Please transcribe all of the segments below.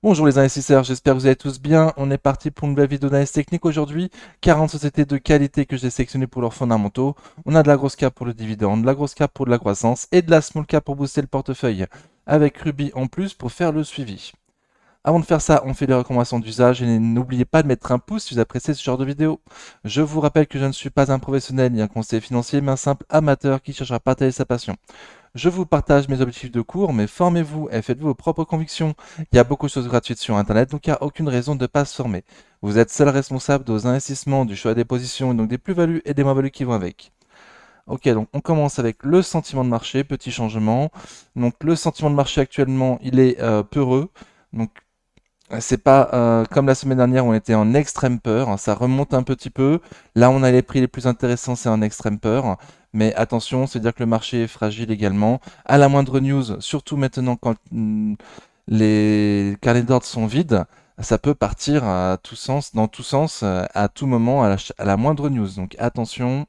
Bonjour les investisseurs, j'espère que vous allez tous bien. On est parti pour une nouvelle vidéo d'analyse technique aujourd'hui. 40 sociétés de qualité que j'ai sélectionnées pour leurs fondamentaux. On a de la grosse cap pour le dividende, de la grosse cap pour de la croissance et de la small cap pour booster le portefeuille. Avec Ruby en plus pour faire le suivi. Avant de faire ça, on fait les recommandations d'usage et n'oubliez pas de mettre un pouce si vous appréciez ce genre de vidéo. Je vous rappelle que je ne suis pas un professionnel ni un conseiller financier, mais un simple amateur qui cherche à partager sa passion. Je vous partage mes objectifs de cours, mais formez-vous et faites-vous vos propres convictions. Il y a beaucoup de choses gratuites sur Internet, donc il n'y a aucune raison de ne pas se former. Vous êtes seul responsable de vos investissements, du choix des positions, et donc des plus-values et des moins-values qui vont avec. Ok, donc on commence avec le sentiment de marché, petit changement. Donc le sentiment de marché actuellement, il est peureux. Donc c'est pas comme la semaine dernière où on était en extrême peur, hein, ça remonte un petit peu. Là, on a les prix les plus intéressants, c'est en extrême peur. Mais attention, c'est-à-dire que le marché est fragile également. À la moindre news, surtout maintenant quand les carnets d'ordre sont vides, ça peut partir à tout sens, dans tout sens, à tout moment, à la moindre news. Donc attention.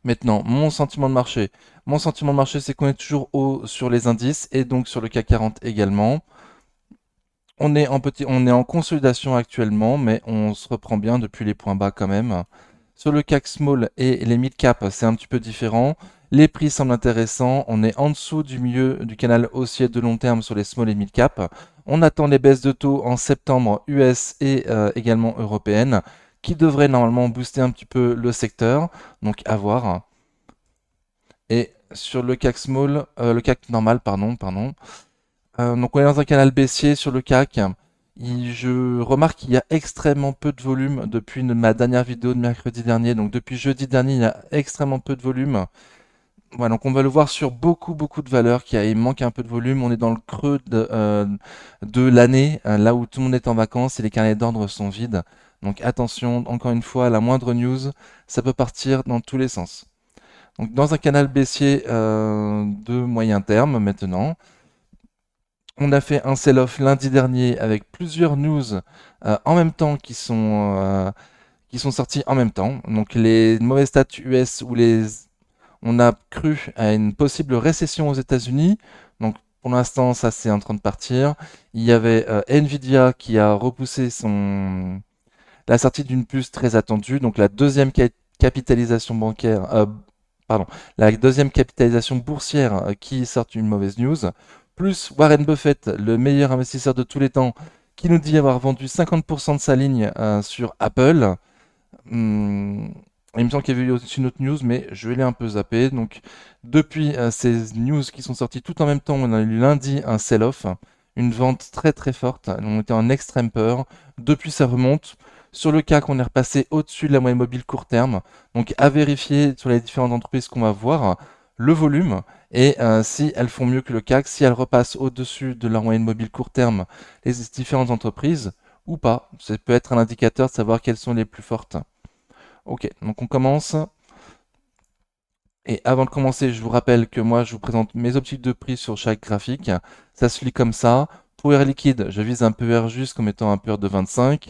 Maintenant, mon sentiment de marché. Mon sentiment de marché, c'est qu'on est toujours haut sur les indices et donc sur le CAC 40 également. On est en consolidation actuellement, mais on se reprend bien depuis les points bas quand même. Sur le CAC Small et les mid cap, c'est un petit peu différent. Les prix semblent intéressants. On est en dessous du milieu du canal haussier de long terme sur les small et mid cap. On attend les baisses de taux en septembre US et également européennes, qui devraient normalement booster un petit peu le secteur. Donc à voir. Et sur le CAC Small, le CAC normal, pardon. Donc on est dans un canal baissier sur le CAC. Je remarque qu'il y a extrêmement peu de volume depuis ma dernière vidéo de mercredi dernier. Donc depuis jeudi dernier, il y a extrêmement peu de volume. Voilà, donc on va le voir sur beaucoup de valeurs il manque un peu de volume. On est dans le creux de l'année, là où tout le monde est en vacances et les carnets d'ordre sont vides. Donc attention, encore une fois, la moindre news, ça peut partir dans tous les sens. Donc dans un canal baissier de moyen terme maintenant. On a fait un sell-off lundi dernier avec plusieurs news en même temps qui sont sorties en même temps. Donc les mauvaises stats US on a cru à une possible récession aux États-Unis. Donc pour l'instant, ça c'est en train de partir. Il y avait Nvidia qui a repoussé la sortie d'une puce très attendue. Donc la deuxième capitalisation bancaire, pardon, la deuxième capitalisation boursière qui sort une mauvaise news, plus Warren Buffett, le meilleur investisseur de tous les temps, qui nous dit avoir vendu 50% de sa ligne sur Apple. Il me semble qu'il y avait eu aussi une autre news, mais je vais les un peu zapper. Donc, depuis ces news qui sont sorties tout en même temps, on a eu lundi un sell-off, une vente très forte. On était en extrême peur. Depuis, ça remonte. Sur le CAC, on est repassé au-dessus de la moyenne mobile court terme. Donc, à vérifier sur les différentes entreprises qu'on va voir le volume et si elles font mieux que le CAC, si elles repassent au-dessus de leur moyenne mobile court terme, les différentes entreprises ou pas. Ça peut être un indicateur de savoir quelles sont les plus fortes. Ok, donc on commence. Et avant de commencer, je vous rappelle que moi, je vous présente mes objectifs de prix sur chaque graphique. Ça se lit comme ça. Pour Air Liquide, je vise un PER juste comme étant un PER de 25.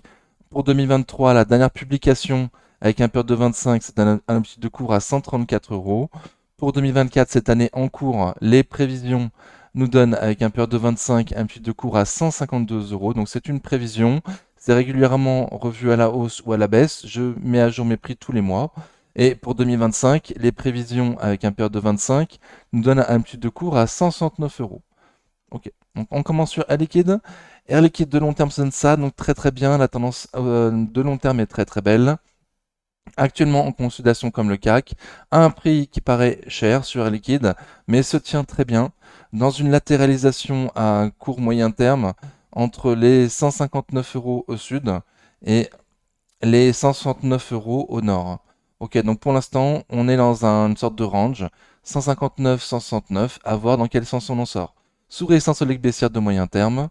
Pour 2023, la dernière publication avec un PER de 25, c'est un objectif de cours à 134 euros. Pour 2024, cette année en cours, les prévisions nous donnent avec un PER de 25 un objectif de cours à 152 euros. Donc c'est une prévision. C'est régulièrement revu à la hausse ou à la baisse. Je mets à jour mes prix tous les mois. Et pour 2025, les prévisions avec un PER de 25 nous donnent un petit de cours à 169 euros. Ok, donc on commence sur Air Liquide. Air Liquide de long terme, sonne ça, donc très bien. La tendance de long terme est très belle. Actuellement en consolidation comme le CAC, à un prix qui paraît cher sur Air Liquide, mais se tient très bien. Dans une latéralisation à court moyen terme entre les 159 euros au sud et les 169 euros au nord. Ok, donc pour l'instant, on est dans une sorte de range. 159, 169, à voir dans quel sens on en sort. Sous résistance solide baissière de moyen terme.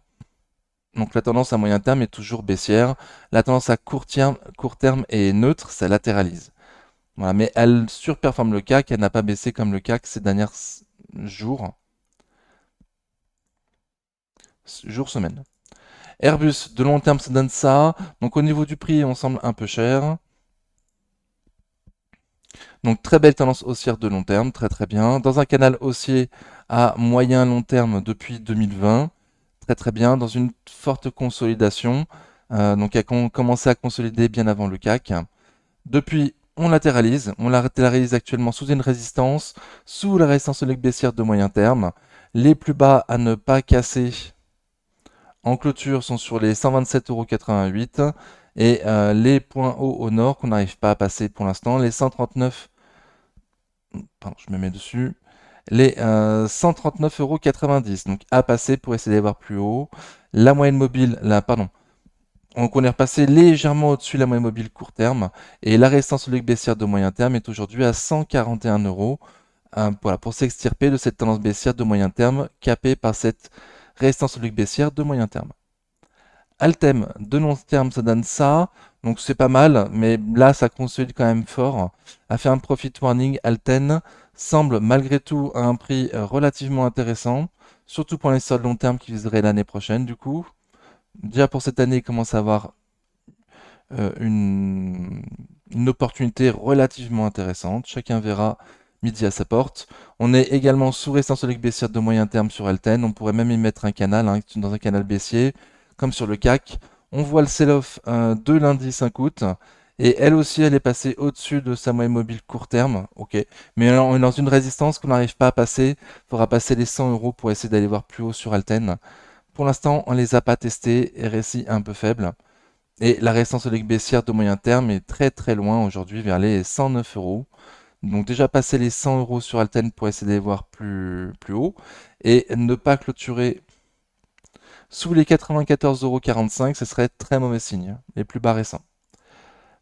Donc la tendance à moyen terme est toujours baissière. La tendance à court terme est neutre, ça latéralise. Voilà, mais elle surperforme le CAC, elle n'a pas baissé comme le CAC ces derniers jours, semaines. Airbus, de long terme, ça donne ça. Donc au niveau du prix, on semble un peu cher. Donc très belle tendance haussière de long terme, très bien. Dans un canal haussier à moyen long terme depuis 2020. très très bien, dans une forte consolidation. Donc, a commencé à consolider bien avant le CAC. Depuis, on latéralise actuellement sous une résistance, sous la résistance de baissière de moyen terme. Les plus bas à ne pas casser en clôture sont sur les 127,88 € et les points hauts au nord qu'on n'arrive pas à passer pour l'instant, les 139, pardon, je me mets dessus, les 139,90 €, donc à passer pour essayer d'aller voir plus haut. La moyenne mobile, là, pardon, donc on est repassé légèrement au-dessus de la moyenne mobile court terme et la résistance solide baissière de moyen terme est aujourd'hui à 141 €. Voilà, pour s'extirper de cette tendance baissière de moyen terme capée par cette résistance solide baissière de moyen terme. Altem, de long terme, ça donne ça. Donc c'est pas mal, mais là, ça consolide quand même fort. A fait un profit warning. Alten semble malgré tout à un prix relativement intéressant, surtout pour l'investisseur de long terme qui viserait l'année prochaine, du coup. Déjà pour cette année, il commence à avoir euh, une, une opportunité relativement intéressante. Chacun verra midi à sa porte. On est également sous résistance solide baissière de moyen terme sur Alten. On pourrait même y mettre un canal, hein, dans un canal baissier, comme sur le CAC. On voit le sell-off de lundi 5 août. Et elle aussi, elle est passée au-dessus de sa moyenne mobile court terme. Ok. Mais on est dans une résistance qu'on n'arrive pas à passer. Il faudra passer les 100 € pour essayer d'aller voir plus haut sur Alten. Pour l'instant, on ne les a pas testés. RSI un peu faible. Et la résistance solide baissière de moyen terme est très très loin aujourd'hui, vers les 109 €. Donc déjà passer les 100 € sur Alten pour essayer d'aller voir plus haut. Et ne pas clôturer sous les 94,45 €, ce serait très mauvais signe, les plus bas récents.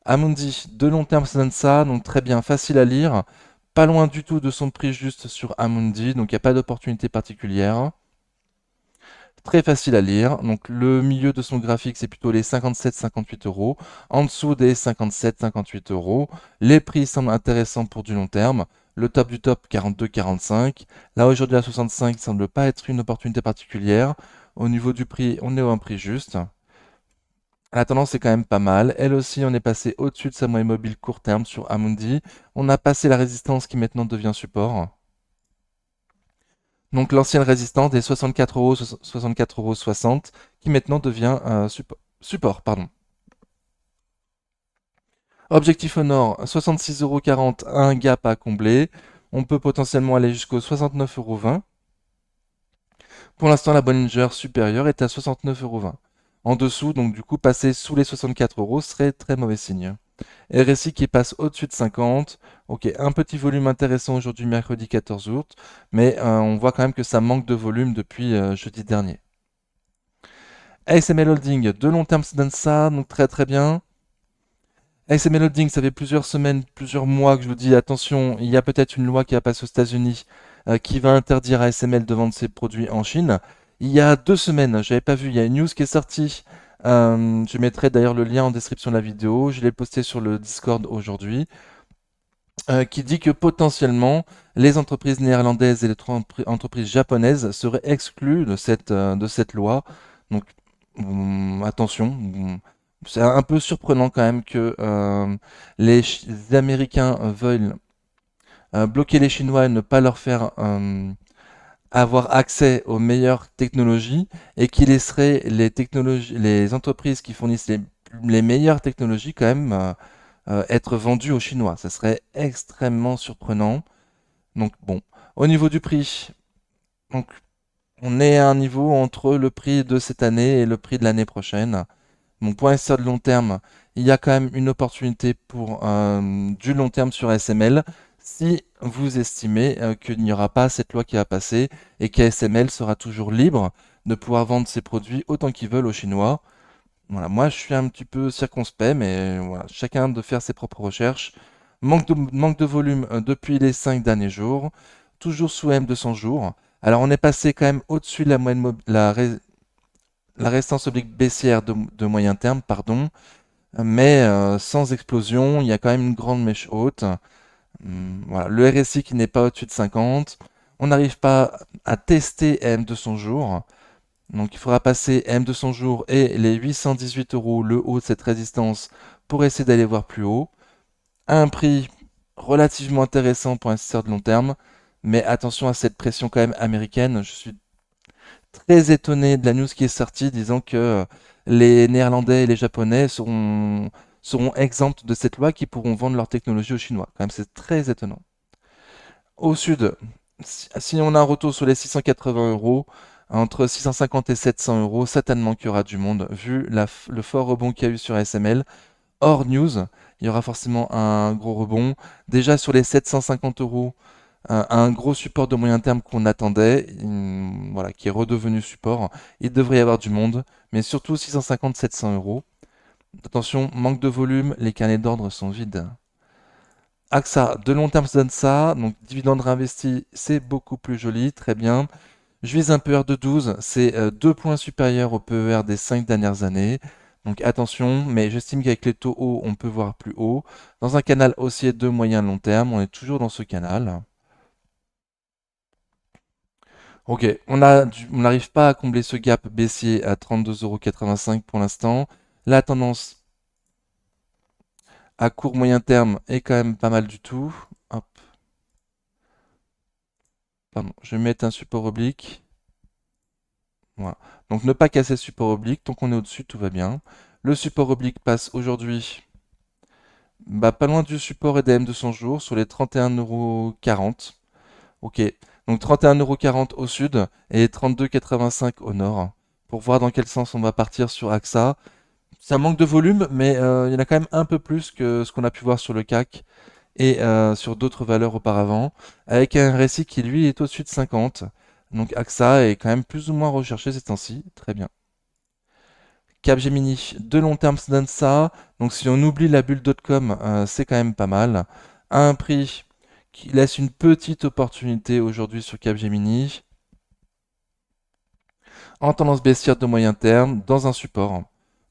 Amundi, de long terme, ça donne ça, donc très bien, facile à lire. Pas loin du tout de son prix juste sur Amundi, donc il n'y a pas d'opportunité particulière. Très facile à lire. Donc le milieu de son graphique, c'est plutôt les 57-58 €. En dessous des 57-58 €. Les prix semblent intéressants pour du long terme. Le top du top, 42-45. Là, aujourd'hui, à 65, ne semble pas être une opportunité particulière. Au niveau du prix, on est à un prix juste. La tendance est quand même pas mal. Elle aussi, on est passé au-dessus de sa moyenne mobile court terme sur Amundi. On a passé la résistance qui maintenant devient support. Donc l'ancienne résistance des 64 euros, 64,60 € qui maintenant devient support. Pardon. Objectif au nord, 66,40 €, un gap à combler. On peut potentiellement aller jusqu'au 69,20 €. Pour l'instant, la Bollinger supérieure est à 69,20 €. En dessous, donc du coup, passer sous les 64 € serait très mauvais signe. RSI qui passe au-dessus de 50. Ok, un petit volume intéressant aujourd'hui, mercredi 14 août, mais on voit quand même que ça manque de volume depuis jeudi dernier. ASML Holding, de long terme, ça donne ça, donc très très bien. ASML Holding, ça fait plusieurs semaines, plusieurs mois que je vous dis, attention, il y a peut-être une loi qui va passer aux États-Unis qui va interdire à ASML de vendre ses produits en Chine. Il y a 2 semaines, j'avais pas vu, il y a une news qui est sortie. Je mettrai d'ailleurs le lien en description de la vidéo. Je l'ai posté sur le Discord aujourd'hui. Qui dit que potentiellement les entreprises néerlandaises et les entreprises japonaises seraient exclues de cette loi. Donc attention, c'est un peu surprenant quand même que les Américains veuillent bloquer les Chinois et ne pas leur faire avoir accès aux meilleures technologies et qui laisseraient les entreprises qui fournissent les meilleures technologies quand même être vendues aux Chinois. Ça serait extrêmement surprenant. Donc bon, au niveau du prix, donc on est à un niveau entre le prix de cette année et le prix de l'année prochaine. Donc pour investisseur de long terme, il y a quand même une opportunité pour du long terme sur ASML si vous estimez qu'il n'y aura pas cette loi qui va passer et qu'ASML sera toujours libre de pouvoir vendre ses produits autant qu'ils veulent aux Chinois. Voilà, moi je suis un petit peu circonspect, mais voilà, chacun de faire ses propres recherches. Manque de volume depuis les 5 derniers jours, toujours sous M200 jours. Alors on est passé quand même au-dessus de la moyenne la résistance oblique baissière de moyen terme, pardon, mais sans explosion, il y a quand même une grande mèche haute. Voilà, le RSI qui n'est pas au-dessus de 50. On n'arrive pas à tester M200 jours. Donc il faudra passer M200 jours et les 818 €, le haut de cette résistance, pour essayer d'aller voir plus haut. À un prix relativement intéressant pour un investisseur de long terme. Mais attention à cette pression quand même américaine. Je suis très étonné de la news qui est sortie, disant que les Néerlandais et les Japonais seront exempts de cette loi qui pourront vendre leur technologie aux Chinois. Quand même, c'est très étonnant. Au sud, si on a un retour sur les 680 euros, entre 650 et 700 euros, certainement qu'il y aura du monde, vu le fort rebond qu'il y a eu sur SML. Hors news, il y aura forcément un gros rebond. Déjà sur les 750 euros, un gros support de moyen terme qu'on attendait, voilà, qui est redevenu support. Il devrait y avoir du monde, mais surtout 650-700 euros. Attention, manque de volume, les carnets d'ordre sont vides. AXA, de long terme, ça donne ça. Donc, dividende réinvesti, c'est beaucoup plus joli, très bien. Je vise un PER de 12, c'est 2 points supérieur au PER des 5 dernières années. Donc attention, mais j'estime qu'avec les taux hauts, on peut voir plus haut. Dans un canal haussier de moyen long terme, on est toujours dans ce canal. Ok, on n'arrive pas à combler ce gap baissier à 32,85 € pour l'instant. La tendance à court moyen terme est quand même pas mal du tout. Hop, pardon, je vais mettre un support oblique. Voilà. Donc ne pas casser le support oblique, tant qu'on est au-dessus, tout va bien. Le support oblique passe aujourd'hui, bah, pas loin du support EDM de 100 jours, sur les 31,40 €. Ok, donc 31,40 € au sud et 32,85 € au nord. Pour voir dans quel sens on va partir sur AXA. Ça manque de volume, mais il y en a quand même un peu plus que ce qu'on a pu voir sur le CAC et sur d'autres valeurs auparavant, avec un RSI qui lui est au-dessus de 50. Donc AXA est quand même plus ou moins recherché ces temps-ci. Très bien. Capgemini, de long terme, ça donne ça. Donc si on oublie la bulle .com, c'est quand même pas mal. À un prix qui laisse une petite opportunité aujourd'hui sur Capgemini. En tendance baissière de moyen terme, dans un support.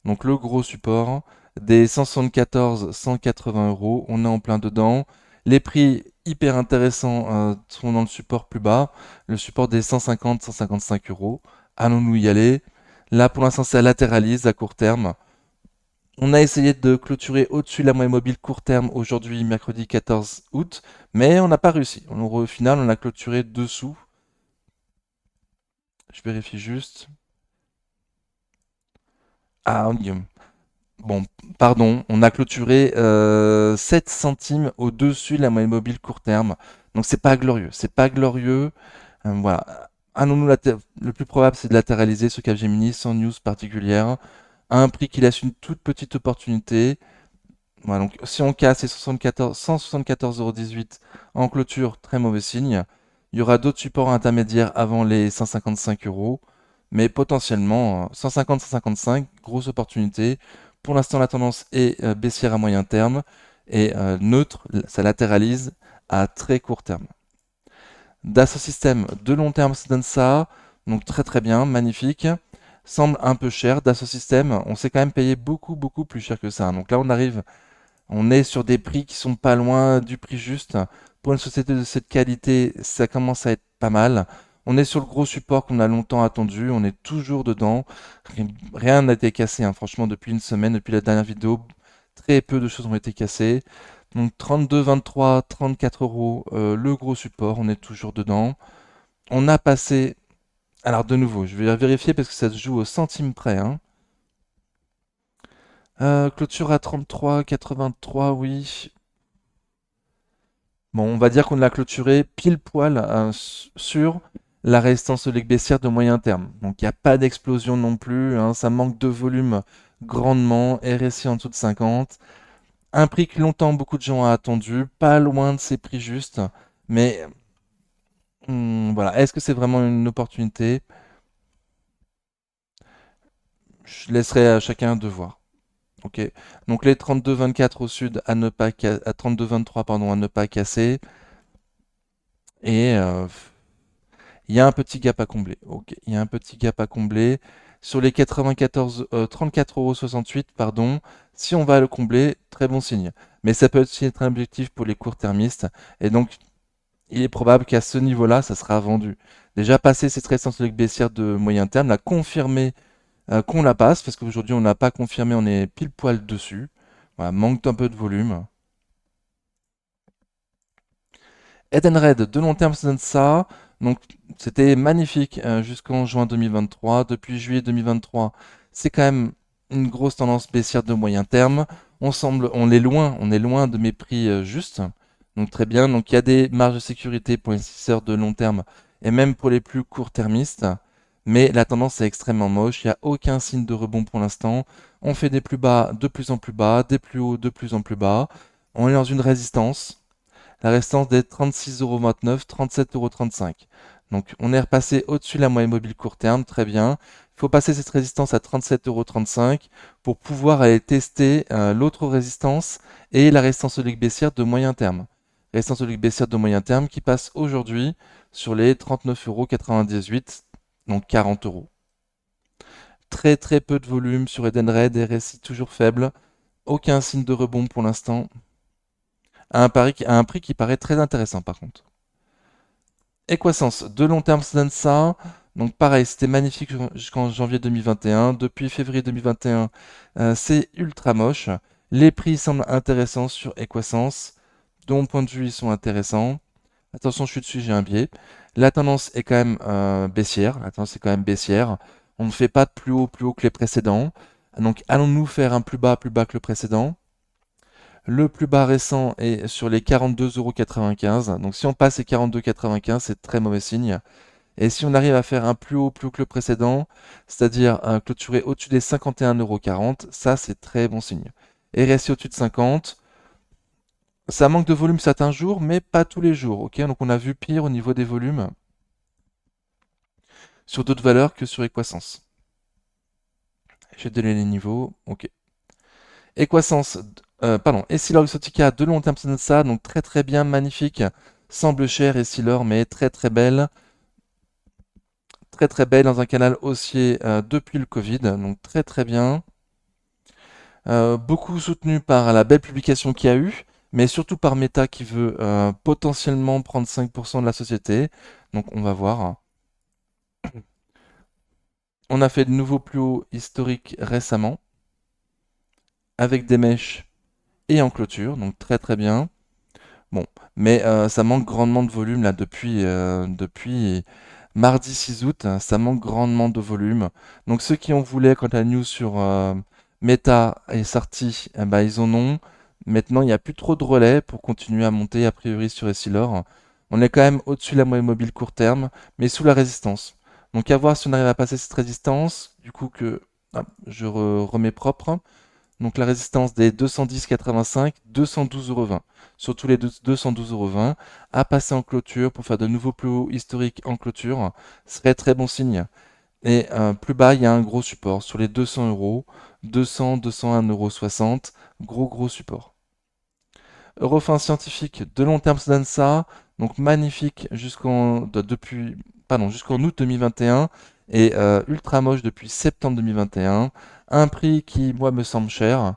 Donc le gros support des 174-180 euros, on est en plein dedans. Les prix hyper intéressants sont dans le support plus bas, le support des 150-155 euros. Allons-nous y aller? Là pour l'instant ça latéralise à court terme. On a essayé de clôturer au-dessus de la moyenne mobile court terme aujourd'hui, mercredi 14 août, mais on n'a pas réussi. Au final, on a clôturé dessous. Je vérifie juste. Ah, bon, pardon, on a clôturé 7 centimes au-dessus de la moyenne mobile court terme. Donc c'est pas glorieux. C'est pas glorieux. Voilà. Le plus probable, c'est de latéraliser ce Capgemini sans news particulière, à un prix qui laisse une toute petite opportunité. Voilà, donc si on casse les 174,18 € en clôture, très mauvais signe. Il y aura d'autres supports intermédiaires avant les 155 euros, mais potentiellement 150-155, grosse opportunité. Pour l'instant, la tendance est baissière à moyen terme et neutre, ça latéralise à très court terme. Dassault Systèmes, de long terme, ça donne ça, donc très très bien, magnifique. Semble un peu cher, Dassault Systèmes, on s'est quand même payé beaucoup beaucoup plus cher que ça. Donc là, on est sur des prix qui sont pas loin du prix juste. Pour une société de cette qualité, ça commence à être pas mal. On est sur le gros support qu'on a longtemps attendu. On est toujours dedans. Rien n'a été cassé, hein. Franchement, depuis une semaine, depuis la dernière vidéo, très peu de choses ont été cassées. Donc 32, 23, 34 euros, le gros support, on est toujours dedans. On a passé. Alors de nouveau, je vais vérifier parce que ça se joue au centime près, hein. Clôture à 33,83, oui. Bon, on va dire qu'on l'a clôturé pile poil sur la résistance baissière de moyen terme. Donc il n'y a pas d'explosion non plus, hein, ça manque de volume grandement, RSI en dessous de 50. Un prix que longtemps beaucoup de gens ont attendu, pas loin de ses prix justes, mais voilà, est-ce que c'est vraiment une opportunité? Je laisserai à chacun de voir. Ok. Donc les 32,24 au sud à ne pas à 32,23 pardon à ne pas casser et il y a un petit gap à combler. Ok, il y a un petit gap à combler. Sur les 94, 34,68 €, pardon, si on va le combler, très bon signe. Mais ça peut aussi être un objectif pour les court-termistes. Et donc, il est probable qu'à ce niveau-là, ça sera vendu. Déjà passé cette résistance baissière de moyen terme, la confirmer qu'on la passe, parce qu'aujourd'hui on n'a pas confirmé, on est pile poil dessus. Voilà, manque un peu de volume. Edenred, de long terme, ça donne ça. Donc c'était magnifique jusqu'en juin 2023. Depuis juillet 2023, c'est quand même une grosse tendance baissière de moyen terme. On est loin de mes prix justes. Donc très bien. Donc il y a des marges de sécurité pour les investisseurs de long terme et même pour les plus court-termistes. Mais la tendance est extrêmement moche. Il n'y a aucun signe de rebond pour l'instant. On fait des plus bas de plus en plus bas, des plus hauts de plus en plus bas. On est dans une résistance. La résistance des 36,29 €, 37,35 €. Donc on est repassé au-dessus de la moyenne mobile court terme, très bien. Il faut passer cette résistance à 37,35 € pour pouvoir aller tester l'autre résistance et la résistance de baissière de moyen terme. Résistance de baissière de moyen terme qui passe aujourd'hui sur les 39,98 €, donc 40 euros. Très très peu de volume sur Edenred, RSI toujours faible. Aucun signe de rebond pour l'instant. À un prix qui paraît très intéressant par contre. Equasens, de long terme, ça donne ça. Donc pareil, c'était magnifique jusqu'en janvier 2021. Depuis février 2021, c'est ultra moche. Les prix semblent intéressants sur Equasens. De mon point de vue, ils sont intéressants. Attention, je suis dessus, j'ai un biais. La tendance est quand même baissière. La tendance est quand même baissière. On ne fait pas de plus haut que les précédents. Donc allons-nous faire un plus bas que le précédent? Le plus bas récent est sur les 42,95 €. Donc si on passe les 42,95 €, c'est très mauvais signe. Et si on arrive à faire un plus haut que le précédent, c'est-à-dire clôturer au-dessus des 51,40 €, ça c'est très bon signe. Et rester au-dessus de 50, ça manque de volume certains jours, mais pas tous les jours. Ok, donc on a vu pire au niveau des volumes sur d'autres valeurs que sur Equasens. Je vais donner les niveaux. Ok. Equasens, Essilor Exotica, de long terme, ça, donc très très bien, magnifique. Semble cher Essilor, mais très très belle. Très très belle dans un canal haussier depuis le Covid, donc très très bien. Beaucoup soutenu par la belle publication qu'il y a eu, mais surtout par Meta qui veut potentiellement prendre 5% de la société. Donc on va voir. On a fait de nouveaux plus hauts historiques récemment, avec des mèches et en clôture, donc très très bien. Bon, mais ça manque grandement de volume là depuis mardi 6 août, ça manque grandement de volume. Donc ceux qui en voulaient quand la news sur Meta est sortie, eh ben, ils en ont. Maintenant, il n'y a plus trop de relais pour continuer à monter a priori sur Essilor. On est quand même au-dessus de la moyenne mobile court terme, mais sous la résistance. Donc à voir si on arrive à passer cette résistance, du coup que remets propre. Donc la résistance des 210,85, 212,20 €. Surtout les 212,20 € à passer en clôture pour faire de nouveaux plus hauts historiques en clôture serait très bon signe. Et plus bas, il y a un gros support sur les 200 €, 200, 201,60 €, gros support. Eurofin scientifique de long terme se donne ça, donc magnifique jusqu'en août 2021 et ultra moche depuis septembre 2021. Un prix qui, moi, me semble cher.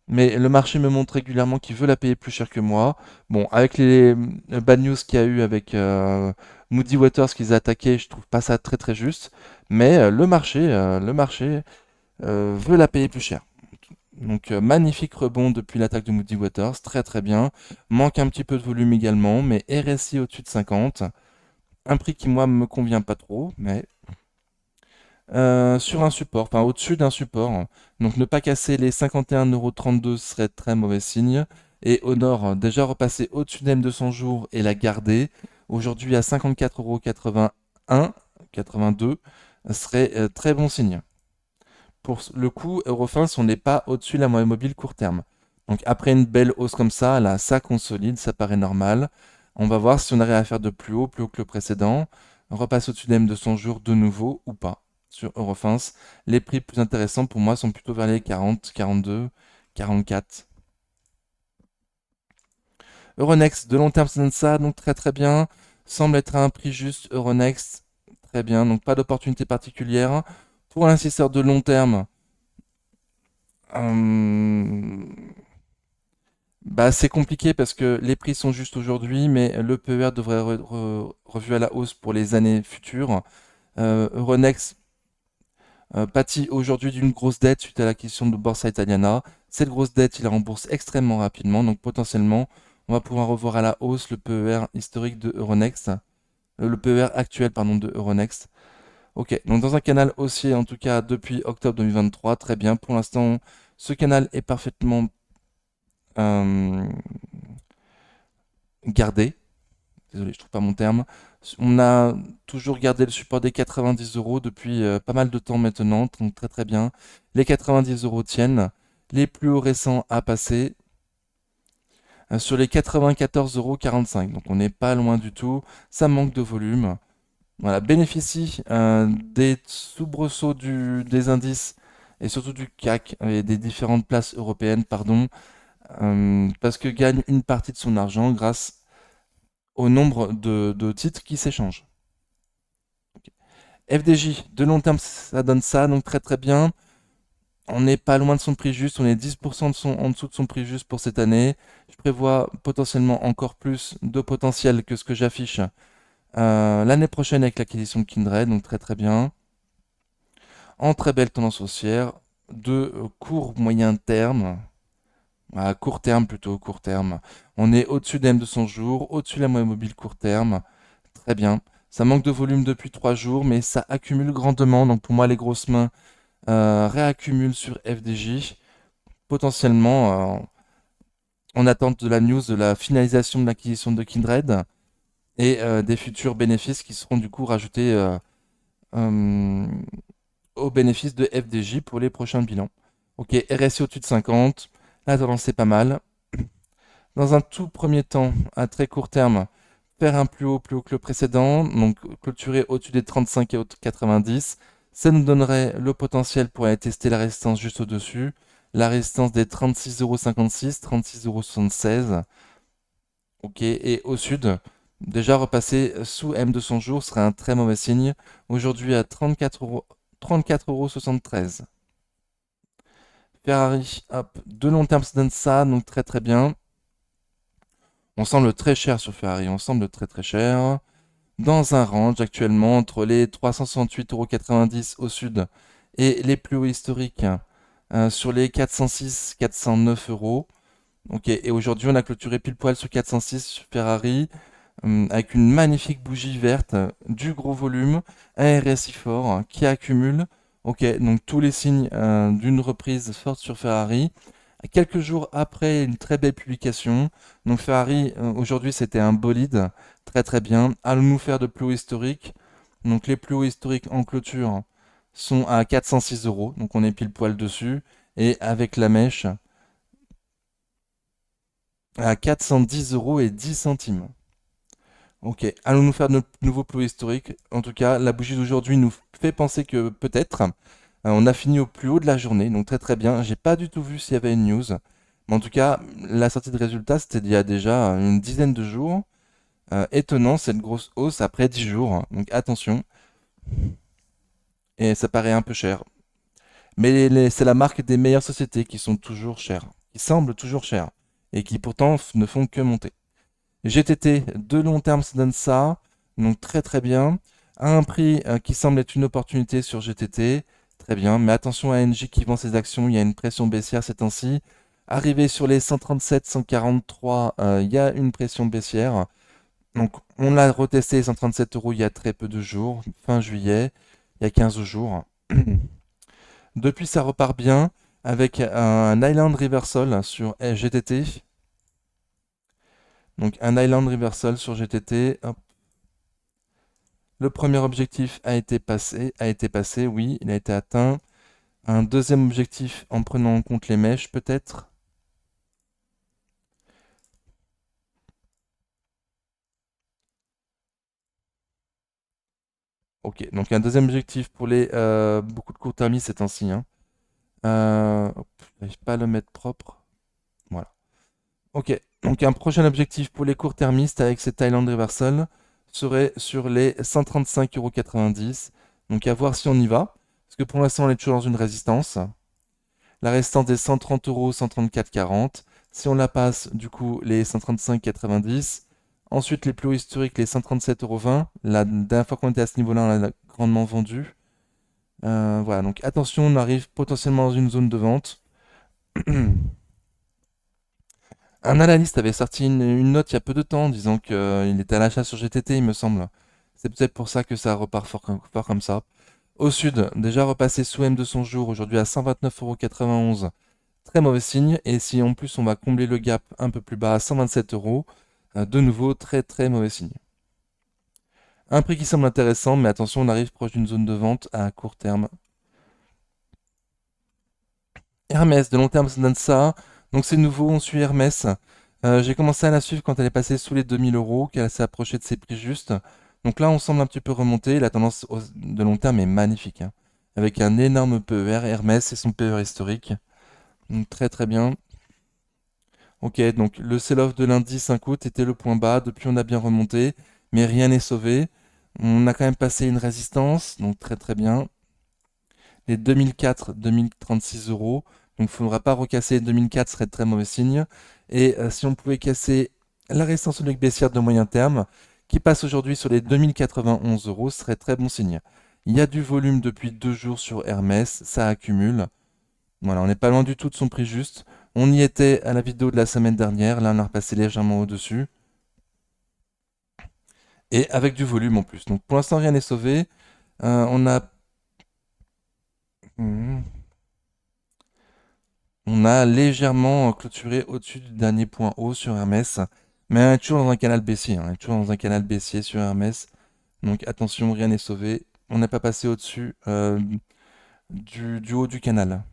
Mais le marché me montre régulièrement qu'il veut la payer plus cher que moi. Bon, avec les bad news qu'il y a eu avec Moody Waters qu'ils a attaqué, je trouve pas ça très très juste. Mais le marché veut la payer plus cher. Donc magnifique rebond depuis l'attaque de Moody Waters, très très bien. Manque un petit peu de volume également, mais RSI au-dessus de 50. Un prix qui moi me convient pas trop, mais sur un support, enfin au-dessus d'un support. Donc ne pas casser les 51,32 € serait très mauvais signe. Et Honor, déjà repassé au-dessus d'M 200 jours et la garder, aujourd'hui à 54,81 €, 82, serait très bon signe. Pour le coup, Eurofins, on n'est pas au-dessus de la moyenne mobile court terme. Donc après une belle hausse comme ça, là, ça consolide, ça paraît normal. On va voir si on arrive à faire de plus haut que le précédent. On repasse au-dessus d'M 200 jours de nouveau ou pas sur Eurofins. Les prix plus intéressants pour moi sont plutôt vers les 40, 42, 44. Euronext, de long terme, ça donne ça, donc très très bien. Semble être à un prix juste. Euronext, très bien, donc pas d'opportunité particulière. Pour l'investisseur de long terme, bah, c'est compliqué parce que les prix sont justes aujourd'hui, mais le PER devrait être revu à la hausse pour les années futures. Euronext pâtit aujourd'hui d'une grosse dette suite à l'acquisition de Borsa Italiana. Cette grosse dette, il la rembourse extrêmement rapidement, donc potentiellement, on va pouvoir revoir à la hausse le PER historique de Euronext. le PER actuel, pardon, de Euronext. Ok, donc dans un canal haussier, en tout cas depuis octobre 2023, très bien. Pour l'instant, ce canal est parfaitement euh, gardé. Désolé, je trouve pas mon terme. On a toujours gardé le support des 90 euros depuis pas mal de temps maintenant, donc très très bien. Les 90 euros tiennent. Les plus hauts récents à passer sur les 94,45 euros. Donc on n'est pas loin du tout. Ça manque de volume. Voilà, bénéficie des soubresauts des indices et surtout du CAC et des différentes places européennes, pardon, parce que gagne une partie de son argent grâce au nombre de titres qui s'échangent. FDJ, de long terme, ça donne ça, donc très très bien. On n'est pas loin de son prix juste, on est 10% en dessous de son prix juste pour cette année. Je prévois potentiellement encore plus de potentiel que ce que j'affiche l'année prochaine avec l'acquisition de Kindred, donc très très bien. En très belle tendance haussière, de court moyen terme, à court terme plutôt, court terme. On est au-dessus des M200 jours, au-dessus de la moyenne mobile court terme, très bien. Ça manque de volume depuis 3 jours, mais ça accumule grandement. Donc pour moi, les grosses mains réaccumulent sur FDJ, potentiellement en attente de la news de la finalisation de l'acquisition de Kindred et des futurs bénéfices qui seront du coup rajoutés euh, aux bénéfices de FDJ pour les prochains bilans. Ok, RSI au-dessus de 50, la tendance est pas mal. Dans un tout premier temps, à très court terme, faire un plus haut que le précédent, donc clôturer au-dessus des 35 et 90. Ça nous donnerait le potentiel pour aller tester la résistance juste au-dessus, la résistance des 36,56 €, 36,76 €. Ok, et au sud, déjà repasser sous M200 jours serait un très mauvais signe. Aujourd'hui à 34,73 €. Ferrari, hop, de long terme, ça donne ça, donc très très bien. On semble très cher sur Ferrari, on semble très très cher. Dans un range actuellement entre les 368,90 € au sud et les plus hauts historiques sur les 406, 409 euros. Ok, et aujourd'hui on a clôturé pile poil sur 406 sur Ferrari avec une magnifique bougie verte, du gros volume, un RSI fort qui accumule. Ok, donc tous les signes d'une reprise forte sur Ferrari. Quelques jours après une très belle publication, donc Ferrari aujourd'hui c'était un bolide, très très bien. Allons-nous faire de plus hauts historiques? Donc les plus hauts historiques en clôture sont à 406 euros, donc on est pile poil dessus. Et avec la mèche à 410 € et 10 centimes. Ok, allons-nous faire de nouveaux plus hauts historiques? En tout cas, la bougie d'aujourd'hui nous fait penser que peut-être. On a fini au plus haut de la journée, donc très très bien. J'ai pas du tout vu s'il y avait une news. Mais en tout cas, la sortie de résultats, c'était il y a déjà une dizaine de jours. Étonnant, cette grosse hausse après 10 jours. Donc attention. Et ça paraît un peu cher. Mais c'est la marque des meilleures sociétés qui sont toujours chères. Qui semblent toujours chères. Et qui pourtant ne font que monter. GTT, de long terme, ça donne ça. Donc très très bien. À un prix qui semble être une opportunité sur GTT. Très bien. Mais attention à NJ qui vend ses actions. Il y a une pression baissière ces temps-ci. Arrivé sur les 137, 143, il y a une pression baissière. Donc on l'a retesté 137 euros il y a très peu de jours, fin juillet, il y a 15 jours. Depuis ça repart bien avec un Island Reversal sur GTT. Donc un Island Reversal sur GTT. Hop. Le premier objectif a été passé, oui, il a été atteint. Un deuxième objectif en prenant en compte les mèches, peut-être. Ok, donc un deuxième objectif pour les beaucoup de court-termistes, c'est ainsi. Hein. Hop, j'arrive pas à le mettre propre. Voilà. Ok, donc un prochain objectif pour les court-termistes avec cette Thailand Reversal serait sur les 135,90 €. Donc à voir si on y va. Parce que pour l'instant, on est toujours dans une résistance. La résistance des 130 euros, 134,40. Si on la passe, du coup, les 135,90. Ensuite, les plus hauts historiques, les 137,20 €. La dernière fois qu'on était à ce niveau-là, on l'a grandement vendu. Voilà, donc attention, on arrive potentiellement dans une zone de vente. Un analyste avait sorti une note il y a peu de temps disant qu'il était à l'achat sur GTT, il me semble. C'est peut-être pour ça que ça repart fort comme ça. Au sud, déjà repassé sous M200 jours, aujourd'hui à 129,91 €. Très mauvais signe. Et si en plus on va combler le gap un peu plus bas à 127 €, de nouveau très très mauvais signe. Un prix qui semble intéressant, mais attention, on arrive proche d'une zone de vente à court terme. Hermès, de long terme, ça donne ça. Donc c'est nouveau, on suit Hermès. J'ai commencé à la suivre quand elle est passée sous les 2000 €, qu'elle s'est approchée de ses prix justes. Donc là, on semble un petit peu remonter. La tendance de long terme est magnifique, hein. Avec un énorme PER, Hermès et son PER historique. Donc très très bien. Ok, donc le sell-off de lundi 5 août était le point bas. Depuis, on a bien remonté, mais rien n'est sauvé. On a quand même passé une résistance, donc très très bien. Les 2004, 2036 €. Donc il ne faudra pas recasser 2004, ce serait de très mauvais signe. Et si on pouvait casser la résistance sonique baissière de moyen terme, qui passe aujourd'hui sur les 2091 €, ce serait très bon signe. Il y a du volume depuis 2 jours sur Hermès, ça accumule. Voilà, on n'est pas loin du tout de son prix juste. On y était à la vidéo de la semaine dernière, là on a repassé légèrement au-dessus. Et avec du volume en plus. Donc pour l'instant rien n'est sauvé. On a... Hmm. On a légèrement clôturé au-dessus du dernier point haut sur Hermès, mais on est toujours dans un canal baissier, hein. On est toujours dans un canal baissier sur Hermès. Donc attention, rien n'est sauvé. On n'est pas passé au-dessus du haut du canal.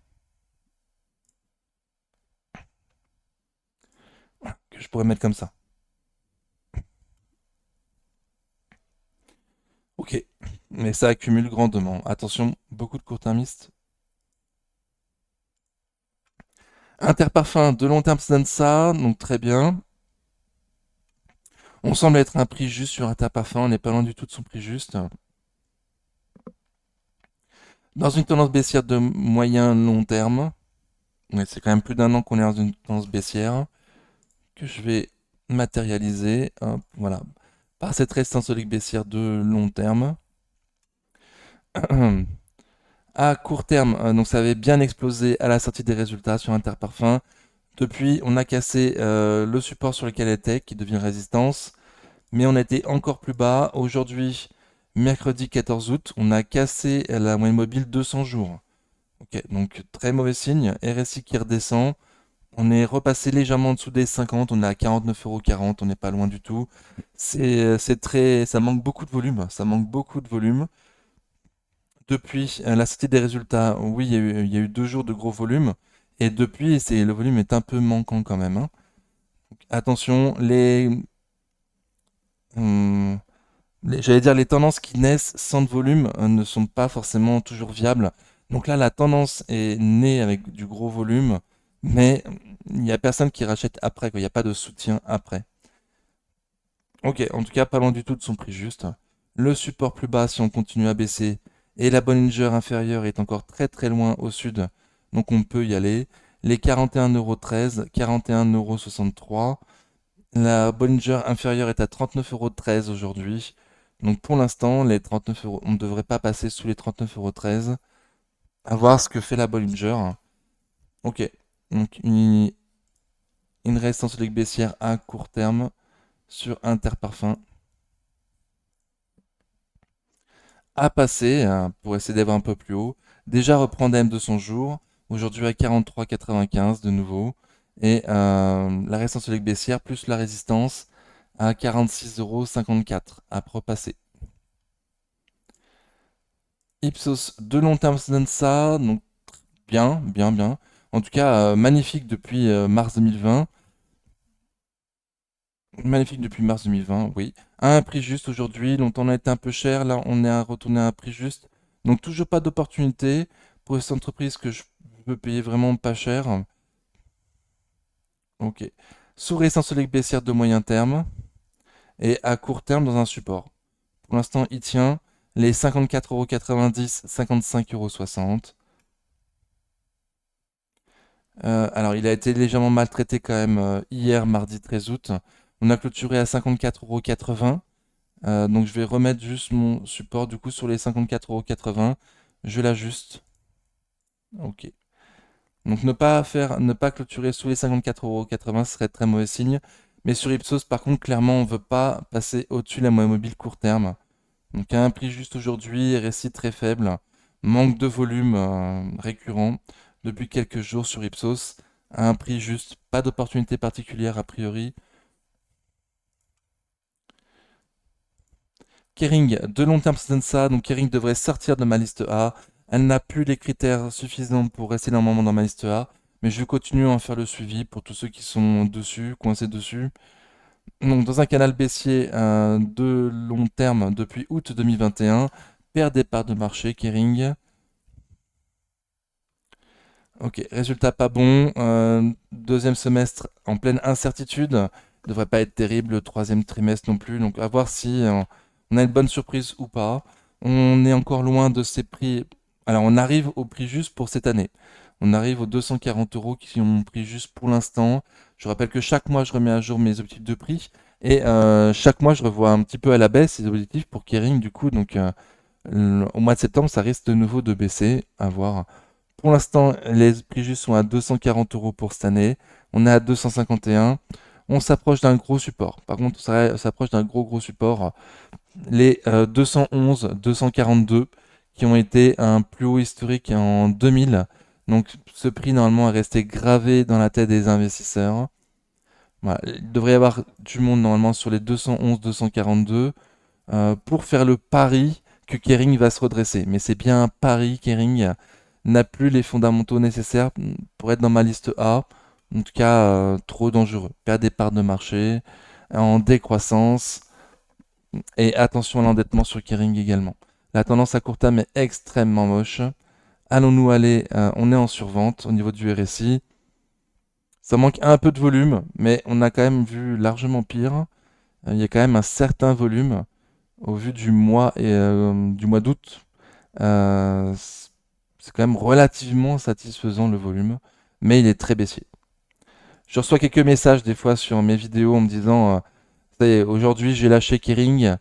Voilà, que je pourrais mettre comme ça. Ok, mais ça accumule grandement. Attention, beaucoup de court-termistes. Interparfum de long terme, ça donne ça, donc très bien. On semble être un prix juste sur Interparfum, on n'est pas loin du tout de son prix juste. Dans une tendance baissière de moyen long terme, ouais, c'est quand même plus d'1 an qu'on est dans une tendance baissière, que je vais matérialiser, hop, voilà, par cette résistance sonique baissière de long terme. À court terme, donc ça avait bien explosé à la sortie des résultats sur Interparfum. Depuis, on a cassé le support sur lequel elle était, qui devient résistance, mais on a été encore plus bas. Aujourd'hui, mercredi 14 août, on a cassé la moyenne mobile 200 jours. Ok, donc très mauvais signe. RSI qui redescend. On est repassé légèrement en dessous des 50, on est à 49,40 €, on n'est pas loin du tout. C'est très, ça manque beaucoup de volume, ça manque beaucoup de volume. Depuis la sortie des résultats, oui, il y a eu 2 jours de gros volume, et depuis, le volume est un peu manquant quand même, hein. Donc, attention, hum, j'allais dire les tendances qui naissent sans de volume ne sont pas forcément toujours viables. Donc là, la tendance est née avec du gros volume, mais il n'y a personne qui rachète après, quoi. Il n'y a pas de soutien après. Ok, en tout cas, pas loin du tout de son prix juste. Le support plus bas, si on continue à baisser, et la Bollinger inférieure est encore très très loin au sud, donc on peut y aller. Les 41,13 €, 41,63 €. La Bollinger inférieure est à 39,13 € aujourd'hui. Donc pour l'instant, les 39 euros, on ne devrait pas passer sous les 39,13 €. À voir ce que fait la Bollinger. Ok, donc une résistance baissière à court terme sur Interparfum à passer pour essayer d'avoir un peu plus haut. Déjà reprendre M200 jours, aujourd'hui à 43,95 de nouveau. Et la résistance baissière plus la résistance à 46,54 € à repasser. Ipsos de long terme ça donne ça, donc bien, bien, bien. En tout cas, magnifique depuis mars 2020. Magnifique depuis mars 2020, oui. À un prix juste aujourd'hui, longtemps on a été un peu cher, là on est à retourner à un prix juste. Donc toujours pas d'opportunité pour cette entreprise que je peux payer vraiment pas cher. Ok. Sous résistance baissière de moyen terme et à court terme dans un support. Pour l'instant, il tient les 54,90 €, 55,60 €. Alors, il a été légèrement maltraité quand même hier, mardi 13 août. On a clôturé à 54,80 €. Donc, je vais remettre juste mon support du coup sur les 54,80 €. Je l'ajuste. Ok. Donc, ne pas clôturer sous les 54,80 € serait très mauvais signe. Mais sur Ipsos, par contre, clairement, on ne veut pas passer au-dessus de la moyenne mobile court terme. Donc à un prix juste aujourd'hui, RSI très faible, manque de volume récurrent depuis quelques jours sur Ipsos, à un prix juste, pas d'opportunité particulière a priori. Kering, de long terme, ça donne ça, donc Kering devrait sortir de ma liste A. Elle n'a plus les critères suffisants pour rester un moment dans ma liste A, mais je continue à en faire le suivi pour tous ceux qui sont dessus, coincés dessus. Donc dans un canal baissier de long terme depuis août 2021, perd des parts de marché, Kering. Ok, résultat pas bon. Deuxième semestre en pleine incertitude. Devrait pas être terrible. Le troisième trimestre non plus. Donc à voir si on a une bonne surprise ou pas. On est encore loin de ces prix. Alors on arrive au prix juste pour cette année. On arrive aux 240 euros qui ont pris juste pour l'instant. Je rappelle que chaque mois je remets à jour mes objectifs de prix. Et chaque mois je revois un petit peu à la baisse ces objectifs pour Kering du coup. Donc au mois de septembre ça risque de nouveau de baisser. À voir. Pour l'instant, les prix justes sont à 240 euros pour cette année. On est à 251. On s'approche d'un gros support. Par contre, on s'approche d'un gros support. Les 211, 242 qui ont été un plus haut historique en 2000. Donc ce prix normalement est resté gravé dans la tête des investisseurs. Voilà. Il devrait y avoir du monde normalement sur les 211, 242 pour faire le pari que Kering va se redresser. Mais c'est bien un pari, Kering n'a plus les fondamentaux nécessaires pour être dans ma liste A. En tout cas, trop dangereux. Perd des parts de marché, en décroissance, et attention à l'endettement sur Kering également. La tendance à court terme est extrêmement moche. Allons-nous aller, on est en survente au niveau du RSI. Ça manque un peu de volume, mais on a quand même vu largement pire. Il y a quand même un certain volume au vu du mois d'août. Euh, c'est quand même relativement satisfaisant le volume, mais il est très baissier. Je reçois quelques messages des fois sur mes vidéos en me disant ça y est, aujourd'hui j'ai lâché Kering,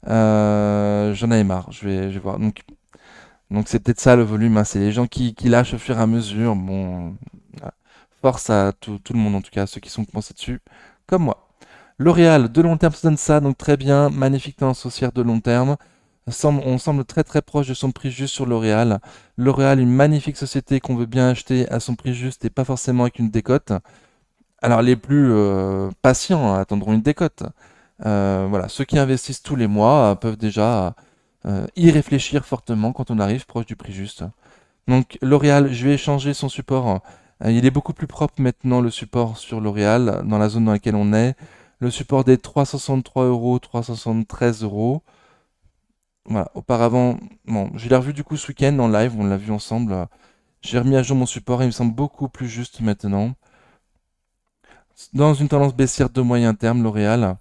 j'en avais marre, je vais voir. Donc c'est peut-être ça le volume, hein, c'est les gens qui lâchent au fur et à mesure. Bon, force à tout le monde en tout cas, ceux qui sont commencés dessus, comme moi. L'Oréal, de long terme, ça donne ça, donc très bien, magnifique tendance haussière de long terme. On semble très très proche de son prix juste sur L'Oréal. L'Oréal, une magnifique société qu'on veut bien acheter à son prix juste et pas forcément avec une décote. Alors les plus patients attendront une décote. Voilà, ceux qui investissent tous les mois peuvent déjà y réfléchir fortement quand on arrive proche du prix juste. Donc L'Oréal, je vais changer son support. Il est beaucoup plus propre maintenant le support sur L'Oréal dans la zone dans laquelle on est. Le support des 363 euros, 373 euros. Voilà, auparavant, bon, je l'ai revu du coup ce week-end en live, on l'a vu ensemble. J'ai remis à jour mon support, il me semble beaucoup plus juste maintenant. Dans une tendance baissière de moyen terme, L'Oréal.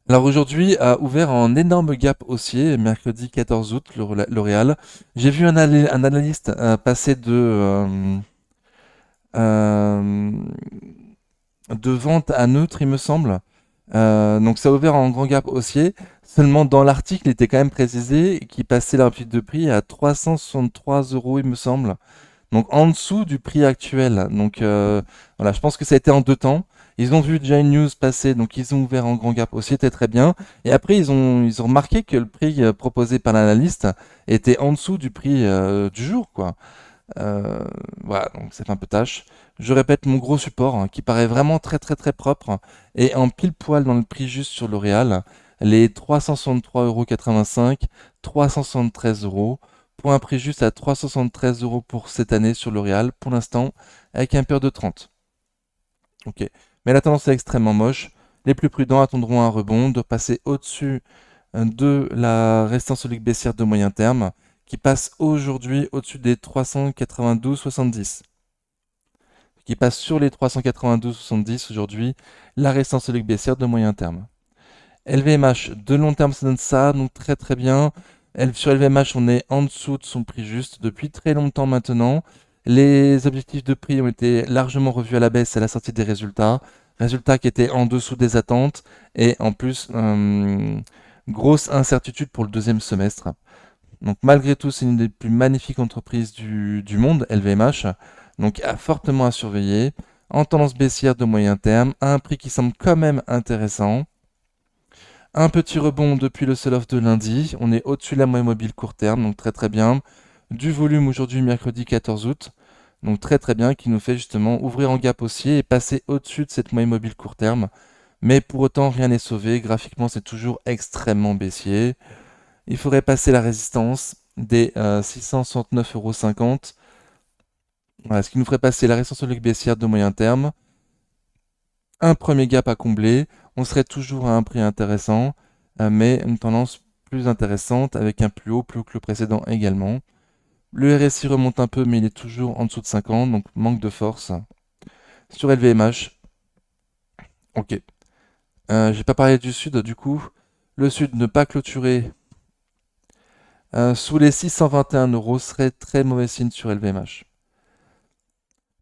Alors aujourd'hui a ouvert en énorme gap haussier, mercredi 14 août, L'Oréal. J'ai vu un analyste passer euh, de vente à neutre, il me semble. Donc ça a ouvert en grand gap haussier. Seulement dans l'article, il était quand même précisé qu'il passait l'amplitude de prix à 363 euros, il me semble. Donc en dessous du prix actuel. Donc voilà, je pense que ça a été en deux temps. Ils ont vu déjà une news passer, donc ils ont ouvert en grand gap haussier, c'était très bien. Et après, ils ont remarqué que le prix proposé par l'analyste était en dessous du prix du jour, quoi. Voilà, donc c'est un peu tâche. Je répète mon gros support, hein, qui paraît vraiment très très très propre et en pile poil dans le prix juste sur L'Oréal, les 363,85 €, 373 euros, pour un prix juste à 373 euros pour cette année sur L'Oréal, pour l'instant, avec un peur de 30. Ok. Mais la tendance est extrêmement moche. Les plus prudents attendront un rebond, de passer au-dessus de la résistance solide baissière de moyen terme, qui passe aujourd'hui au-dessus des 392,70. Qui passe sur les 392,70 aujourd'hui, la résistance solide baissière de moyen terme. LVMH, de long terme, ça donne ça, donc très très bien. Sur LVMH, on est en dessous de son prix juste depuis très longtemps maintenant. Les objectifs de prix ont été largement revus à la baisse à la sortie des résultats. Résultats qui étaient en dessous des attentes et en plus, grosse incertitude pour le deuxième semestre. Donc malgré tout, c'est une des plus magnifiques entreprises du monde, LVMH. Donc fortement à surveiller. En tendance baissière de moyen terme, à un prix qui semble quand même intéressant. Un petit rebond depuis le sell-off de lundi. On est au-dessus de la moyenne mobile court terme, donc très très bien. Du volume aujourd'hui, mercredi 14 août. Donc très très bien, qui nous fait justement ouvrir en gap haussier et passer au-dessus de cette moyenne mobile court terme. Mais pour autant, rien n'est sauvé. Graphiquement, c'est toujours extrêmement baissier. Il faudrait passer la résistance des 669,50 €. Voilà, ce qui nous ferait passer la résistance solide baissière de moyen terme. Un premier gap à combler. On serait toujours à un prix intéressant, mais une tendance plus intéressante avec un plus haut plus haut que le précédent également. Le RSI remonte un peu, mais il est toujours en dessous de 50, donc manque de force. Sur LVMH, ok. J'ai pas parlé du sud, du coup. Le sud ne pas clôturer sous les 621 € serait très mauvais signe sur LVMH.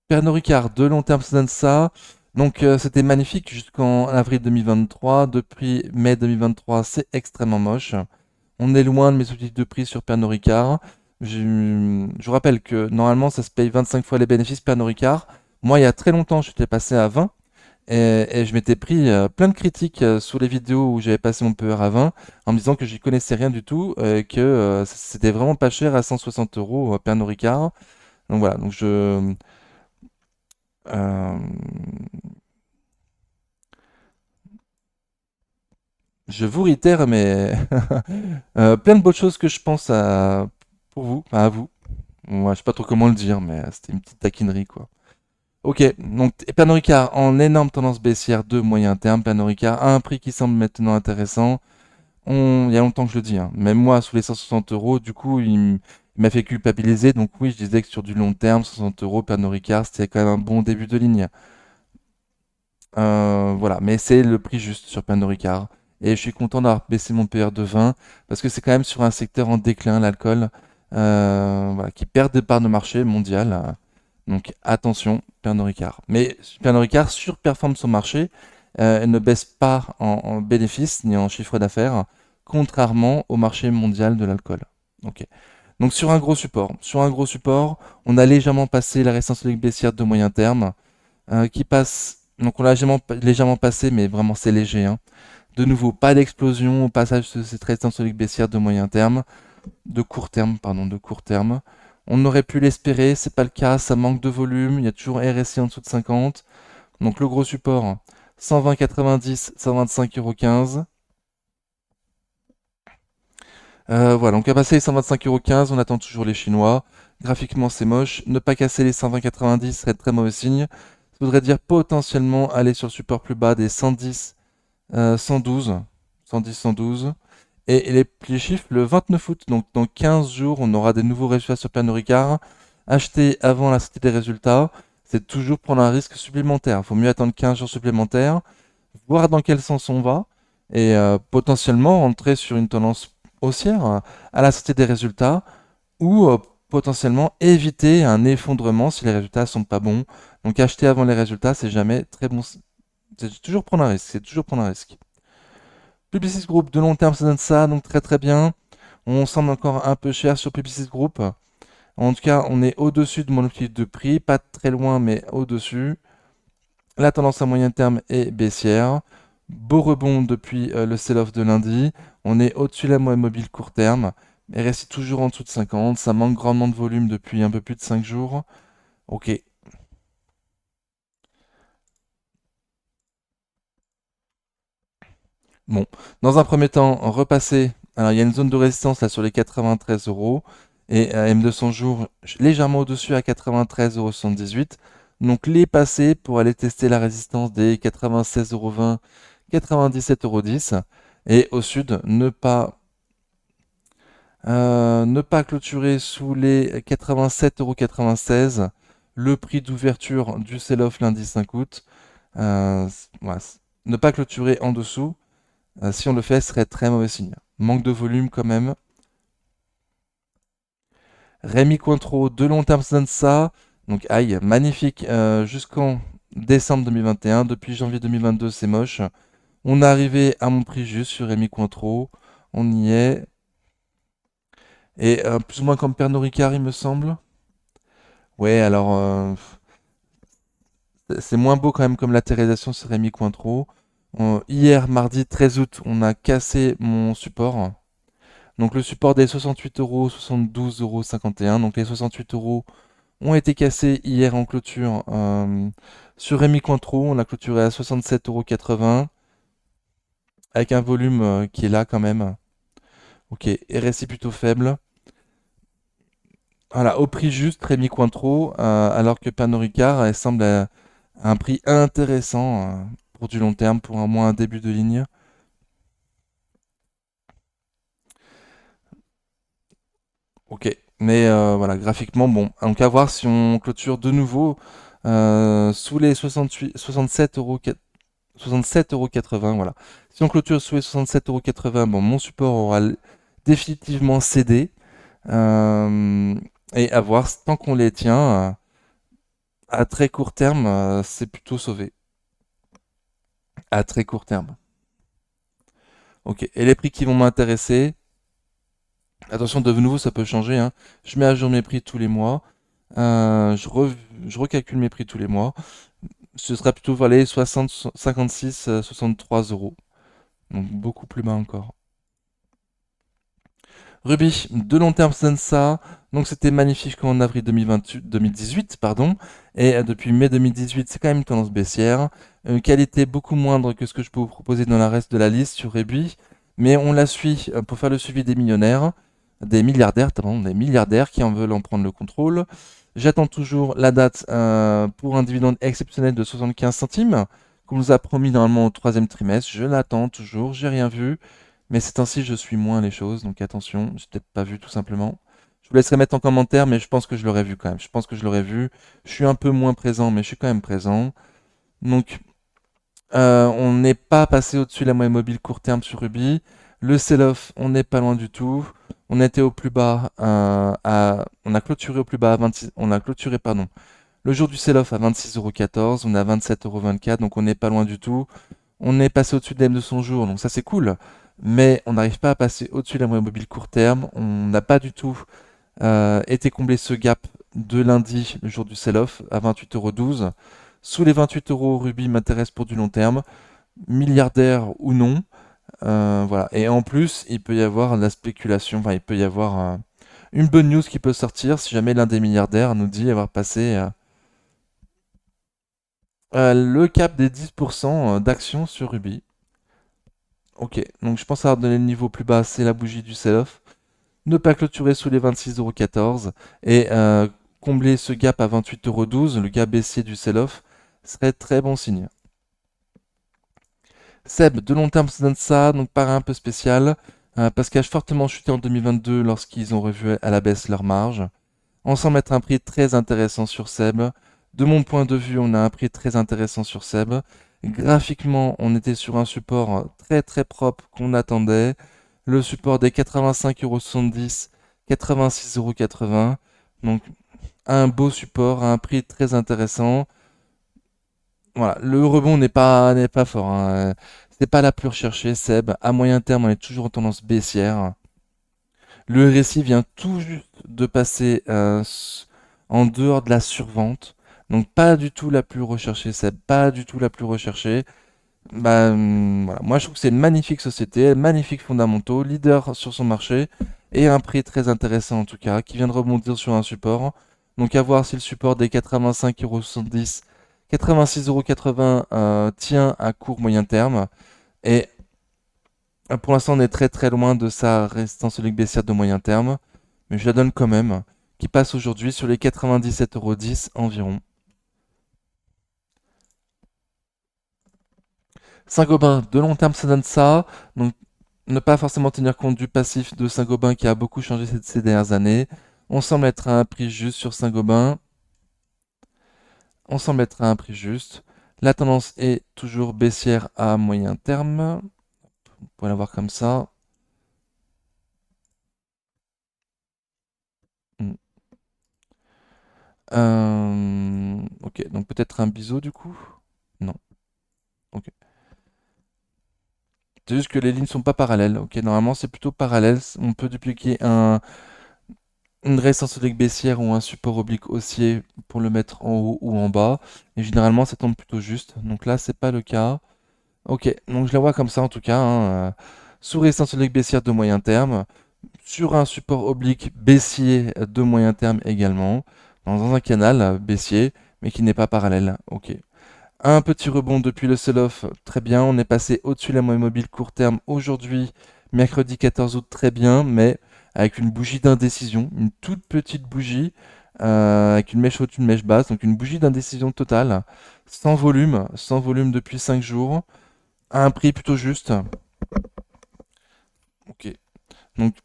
Pernod Ricard, de long terme, ça donne ça. Donc c'était magnifique jusqu'en avril 2023. Depuis mai 2023, c'est extrêmement moche. On est loin de mes objectifs de prix sur Pernod Ricard. Je vous rappelle que normalement, ça se paye 25 fois les bénéfices Pernod Ricard. Moi, il y a très longtemps, j'étais passé à 20. Et je m'étais pris plein de critiques sous les vidéos où j'avais passé mon PER à 20 en me disant que j'y connaissais rien du tout, que c'était vraiment pas cher à 160 € Pernod Ricard. Donc voilà, donc euh, je vous réitère, mais plein de bonnes choses que je pense pour vous, enfin, à vous. Moi, je sais pas trop comment le dire, mais c'était une petite taquinerie, quoi. Ok, donc Pernod Ricard en énorme tendance baissière de moyen terme. Pernod Ricard à un prix qui semble maintenant intéressant. Il y a longtemps que je le dis, hein. Même moi, sous les 160 €, du coup, il m'a fait culpabiliser. Donc oui, je disais que sur du long terme, 60 €, Pernod Ricard, c'était quand même un bon début de ligne. Voilà, mais c'est le prix juste sur Pernod Ricard. Et je suis content d'avoir baissé mon PR de 20 parce que c'est quand même sur un secteur en déclin, l'alcool, voilà, qui perd des parts de marché mondial. Donc attention, Pernod Ricard. Mais Pernod Ricard surperforme son marché. Elle ne baisse pas en bénéfices ni en chiffre d'affaires, contrairement au marché mondial de l'alcool. Ok. Donc sur un gros support, on a légèrement passé la résistance baissière de moyen terme qui passe. Donc on l'a légèrement passé, mais vraiment c'est léger, hein. De nouveau, pas d'explosion au passage de cette résistance solide baissière de moyen terme, de court terme, pardon, de court terme. On aurait pu l'espérer, c'est pas le cas, ça manque de volume, il y a toujours RSI en dessous de 50. Donc le gros support, 120,90, 125,15 €. Voilà, donc à passer les 125,15 €, on attend toujours les Chinois. Graphiquement, c'est moche. Ne pas casser les 120,90 serait de très mauvais signe. Ça voudrait dire potentiellement aller sur le support plus bas des 110, 112, 110, 112. Et les chiffres, le 29 août, donc dans 15 jours, on aura des nouveaux résultats sur Pernod Ricard. Acheter avant la sortie des résultats, c'est toujours prendre un risque supplémentaire. Il faut mieux attendre 15 jours supplémentaires, voir dans quel sens on va, et potentiellement rentrer sur une tendance haussière à la sortie des résultats, ou potentiellement éviter un effondrement si les résultats sont pas bons. Donc acheter avant les résultats, c'est jamais très bon. C'est toujours prendre un risque. C'est toujours prendre un risque. Publicis Group de long terme, ça donne ça, donc très très bien. On semble encore un peu cher sur Publicis Group. En tout cas, on est au-dessus de mon objectif de prix, pas très loin, mais au-dessus. La tendance à moyen terme est baissière. Beau rebond depuis le sell-off de lundi. On est au-dessus de la moyenne mobile court terme. Mais reste toujours en dessous de 50. Ça manque grandement de volume depuis un peu plus de 5 jours. Ok. Bon. Dans un premier temps, repasser. Alors, il y a une zone de résistance là sur les 93 € et M200 jours légèrement au-dessus à 93,78 €. Donc, les passer pour aller tester la résistance des 96,20 €, 97,10 €. Et au sud, ne pas clôturer sous les 87,96 €, le prix d'ouverture du sell-off lundi 5 août. Voilà, ne pas clôturer en dessous. Si on le fait, ce serait très mauvais signe. Manque de volume quand même. Rémi Cointreau, de long terme, ça donne ça. Donc, aïe, magnifique jusqu'en décembre 2021. Depuis janvier 2022, c'est moche. On est arrivé à mon prix juste sur Rémi Cointreau. On y est. Et plus ou moins comme Pernod Ricard, il me semble. Ouais, alors c'est moins beau quand même comme latéralisation sur Rémi Cointreau. Hier, mardi 13 août, on a cassé mon support. Donc le support des 68 euros, 72 euros 51. Donc les 68 euros ont été cassés hier en clôture sur Rémi Cointreau. On a clôturé à 67,80 euros 80 avec un volume qui est là quand même. Ok, RSI plutôt faible. Voilà, au prix juste, Rémi Cointreau, alors que Pernod Ricard, elle semble à un prix intéressant pour du long terme, pour au moins un début de ligne. Ok, mais voilà, graphiquement, bon, donc à voir si on clôture de nouveau sous les 68, 67 euros, 67,80 €, voilà. Si on clôture sous les 67,80 €, bon, mon support aura définitivement cédé. Euh, et à voir, tant qu'on les tient, à très court terme, c'est plutôt sauvé. À très court terme. Ok, et les prix qui vont m'intéresser, attention, de nouveau, ça peut changer, hein. Je mets à jour mes prix tous les mois. Je recalcule mes prix tous les mois. Ce sera plutôt voilà, 60, 56, 63 euros. Donc beaucoup plus bas encore. Ruby, de long terme, ça donne ça. Donc c'était magnifique en avril 2028, 2018, pardon. Et depuis mai 2018, c'est quand même une tendance baissière. Une qualité beaucoup moindre que ce que je peux vous proposer dans la reste de la liste sur Ruby. Mais on la suit pour faire le suivi des millionnaires, des milliardaires, pardon, des milliardaires qui en veulent en prendre le contrôle. J'attends toujours la date pour un dividende exceptionnel de 75 centimes qu'on nous a promis normalement au troisième trimestre. Je l'attends toujours, j'ai rien vu. Mais ces temps-ci, je suis moins les choses, donc attention, j'ai peut-être pas vu tout simplement. Je vous laisserai mettre en commentaire, mais je pense que je l'aurais vu quand même. Je pense que je l'aurais vu. Je suis un peu moins présent, mais je suis quand même présent. Donc, on n'est pas passé au-dessus de la moyenne mobile court terme sur Ruby. Le sell-off, on n'est pas loin du tout. On était au plus bas on a clôturé au plus bas à 26, on a clôturé, pardon, le jour du sell-off à 26,14 €, on est à 27,24 €, donc on n'est pas loin du tout. On est passé au-dessus de l'M de son jour, donc ça c'est cool. Mais on n'arrive pas à passer au-dessus de la moyenne mobile court terme. On n'a pas du tout été comblé ce gap de lundi, le jour du sell-off, à 28,12 €. Sous les 28 euros, Ruby m'intéresse pour du long terme, milliardaire ou non. Voilà. Et en plus, il peut y avoir de la spéculation, enfin, il peut y avoir une bonne news qui peut sortir si jamais l'un des milliardaires nous dit avoir passé le cap des 10% d'actions sur Ruby. Ok, donc je pense avoir donné le niveau plus bas, c'est la bougie du sell-off. Ne pas clôturer sous les 26,14 € et combler ce gap à 28,12 €, le gap baissier du sell-off, serait très bon signe. Seb, de long terme, ça donne ça, donc paraît un peu spécial, parce qu'il a fortement chuté en 2022 lorsqu'ils ont revu à la baisse leur marge. On semble être un prix très intéressant sur Seb. De mon point de vue, on a un prix très intéressant sur Seb. Graphiquement, on était sur un support très très propre qu'on attendait. Le support des 85,70 €, 86,80 €. Donc un beau support à un prix très intéressant. Voilà, le rebond n'est pas fort, hein. C'est pas la plus recherchée, Seb. À moyen terme, on est toujours en tendance baissière. Le RSI vient tout juste de passer en dehors de la survente. Donc pas du tout la plus recherchée, Seb. Pas du tout la plus recherchée. Bah, voilà. Moi, je trouve que c'est une magnifique société, magnifiques fondamentaux, leader sur son marché et un prix très intéressant en tout cas, qui vient de rebondir sur un support. Donc, à voir si le support des 85,70 €, 86,80 € tient à court moyen terme. Et pour l'instant, on est très très loin de sa résistance solide baissière de moyen terme, mais je la donne quand même, qui passe aujourd'hui sur les 97,10 € environ. Saint-Gobain, de long terme, ça donne ça. Donc, ne pas forcément tenir compte du passif de Saint-Gobain qui a beaucoup changé ces dernières années. On semble être à un prix juste sur Saint-Gobain. On semble être à un prix juste. La tendance est toujours baissière à moyen terme. Vous pouvez la voir comme ça. Hmm. Ok, donc peut-être un biseau du coup? Non. Ok. C'est juste que les lignes sont pas parallèles. Ok, normalement c'est plutôt parallèle. On peut dupliquer une résistance oblique baissière ou un support oblique haussier pour le mettre en haut ou en bas. Et généralement ça tombe plutôt juste. Donc là c'est pas le cas. Ok, donc je la vois comme ça en tout cas, hein, sous résistance oblique baissière de moyen terme, sur un support oblique baissier de moyen terme également, dans un canal baissier, mais qui n'est pas parallèle. Ok. Un petit rebond depuis le sell-off, très bien. On est passé au-dessus de la moyenne mobile court terme aujourd'hui, mercredi 14 août, très bien, mais avec une bougie d'indécision, une toute petite bougie, avec une mèche haute, une mèche basse, donc une bougie d'indécision totale, sans volume depuis 5 jours, à un prix plutôt juste. Ok. Donc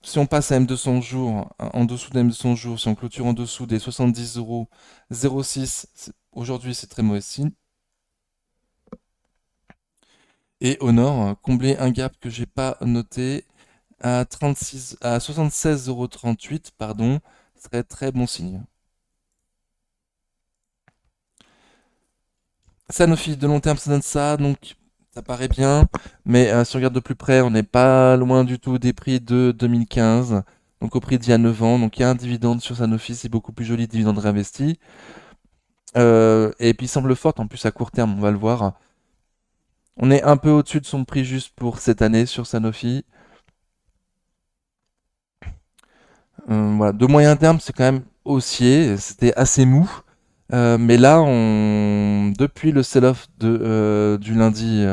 si on passe à M200 jours, en dessous de M200 jours, si on clôture en dessous des 70 euros 06, aujourd'hui c'est très mauvais signe. Et au nord, combler un gap que j'ai pas noté à 76,38 € pardon, serait très bon signe. Sanofi de long terme ça donne ça, donc ça paraît bien, mais si on regarde de plus près, on n'est pas loin du tout des prix de 2015, donc au prix d'il y a 9 ans, donc il y a un dividende sur Sanofi, c'est beaucoup plus joli, dividende réinvesti. Et puis il semble forte, en plus à court terme, on va le voir. On est un peu au-dessus de son prix juste pour cette année sur Sanofi. Voilà. De moyen terme, c'est quand même haussier, c'était assez mou. Mais là, depuis le sell-off du lundi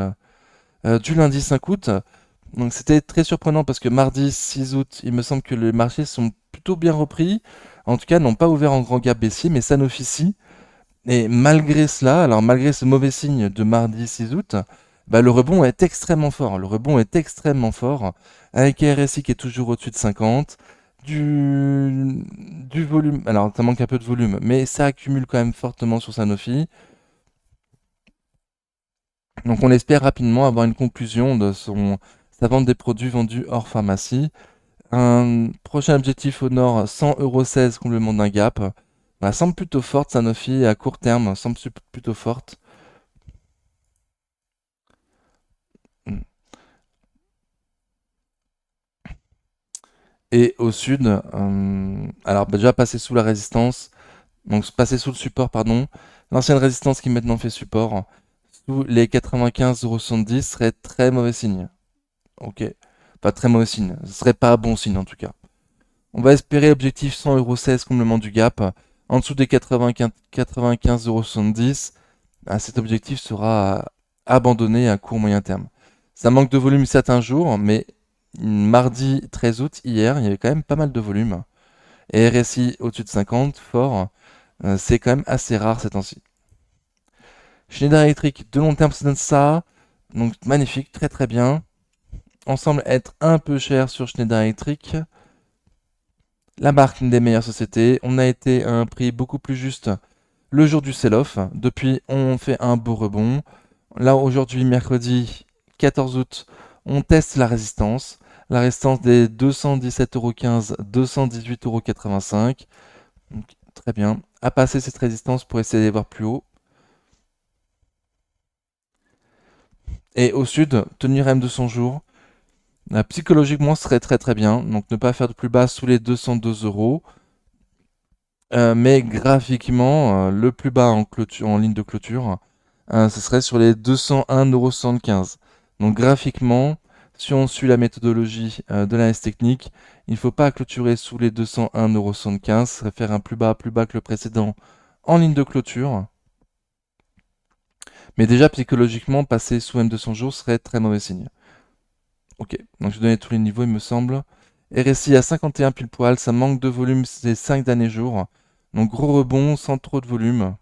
5 août, donc c'était très surprenant parce que mardi 6 août, il me semble que les marchés sont plutôt bien repris. En tout cas, n'ont pas ouvert en grand gap baissier, mais Sanofi si. Et malgré cela, alors malgré ce mauvais signe de mardi 6 août, bah, le rebond est extrêmement fort. Le rebond est extrêmement fort, avec un RSI qui est toujours au-dessus de 50, du volume. Alors ça manque un peu de volume, mais ça accumule quand même fortement sur Sanofi. Donc on espère rapidement avoir une conclusion de sa vente des produits vendus hors pharmacie. Un prochain objectif au nord, 100,16 € complément d'un gap. Bah, semble plutôt forte, Sanofi à court terme, semble plutôt forte. Mm. Et au sud, alors bah, déjà passé sous la résistance, donc passer sous le support, pardon. L'ancienne résistance qui maintenant fait support, sous les 95,70 € serait très mauvais signe. Ok, pas très mauvais signe, ce serait pas un bon signe en tout cas. On va espérer objectif 100,16 € complément du gap. En dessous des 95,70 €, bah, cet objectif sera abandonné à court moyen terme. Ça manque de volume certains jours, mais mardi 13 août, hier, il y avait quand même pas mal de volume. Et RSI au-dessus de 50, fort, c'est quand même assez rare ces temps-ci. Schneider Electric, de long terme, ça donne ça. Donc magnifique, très très bien. On semble être un peu cher sur Schneider Electric. La marque une des meilleures sociétés. On a été à un prix beaucoup plus juste le jour du sell-off. Depuis, on fait un beau rebond. Là, aujourd'hui, mercredi 14 août, on teste la résistance. La résistance des 217,15 €, 218,85 €. Donc, très bien. À passer cette résistance pour essayer d'aller voir plus haut. Et au sud, tenir M200 jours. Psychologiquement, ce serait très très bien. Donc, ne pas faire de plus bas sous les 202 €. Mais graphiquement, le plus bas en ligne de clôture, ce serait sur les 201,75 €. Donc graphiquement, si on suit la méthodologie de l'analyse technique, il ne faut pas clôturer sous les 201,75 €, ce serait faire un plus bas que le précédent en ligne de clôture. Mais déjà psychologiquement, passer sous M200 jours serait très mauvais signe. Ok, donc je vais donner tous les niveaux, il me semble. RSI à 51 pile poil, ça manque de volume ces 5 derniers jours. Donc gros rebond sans trop de volume.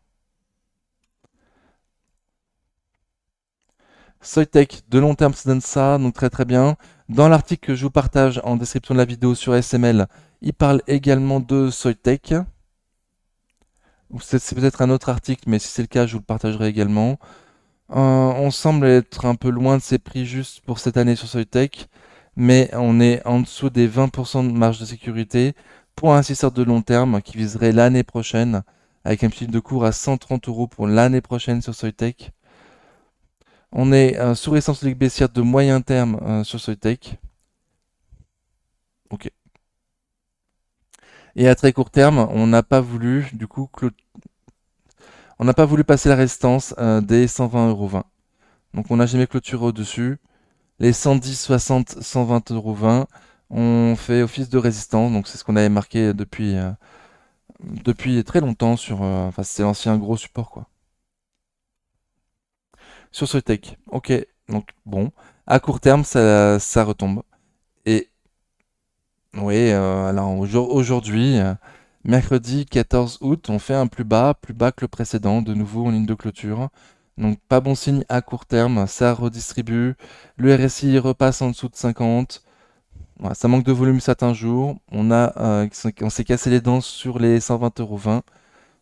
Soitec, de long terme, ça donne ça, donc très très bien. Dans l'article que je vous partage en description de la vidéo sur SML, il parle également de Soitec. C'est peut-être un autre article, mais si c'est le cas, je vous le partagerai également. On semble être un peu loin de ses prix justes pour cette année sur Soitec, mais on est en dessous des 20% de marge de sécurité pour un investisseur de long terme qui viserait l'année prochaine, avec un chiffre de cours à 130 € pour l'année prochaine sur Soitec. On est sous résistance baissière de moyen terme sur Soitec. Ok. Et à très court terme, on n'a pas voulu, du coup, on n'a pas voulu passer la résistance des 120,20 €. Donc on n'a jamais clôturé au-dessus. Les 110, 60, 120,20 €, ont fait office de résistance. Donc c'est ce qu'on avait marqué depuis très longtemps sur. Enfin, c'est l'ancien gros support, quoi. Sur ce tech. Ok. Donc bon. À court terme, ça retombe. Et oui, alors aujourd'hui, mercredi 14 août, on fait un plus bas que le précédent, de nouveau en ligne de clôture. Donc pas bon signe à court terme, ça redistribue. Le RSI repasse en dessous de 50. Voilà, ça manque de volume certains jours. On s'est cassé les dents sur les 120,20 €.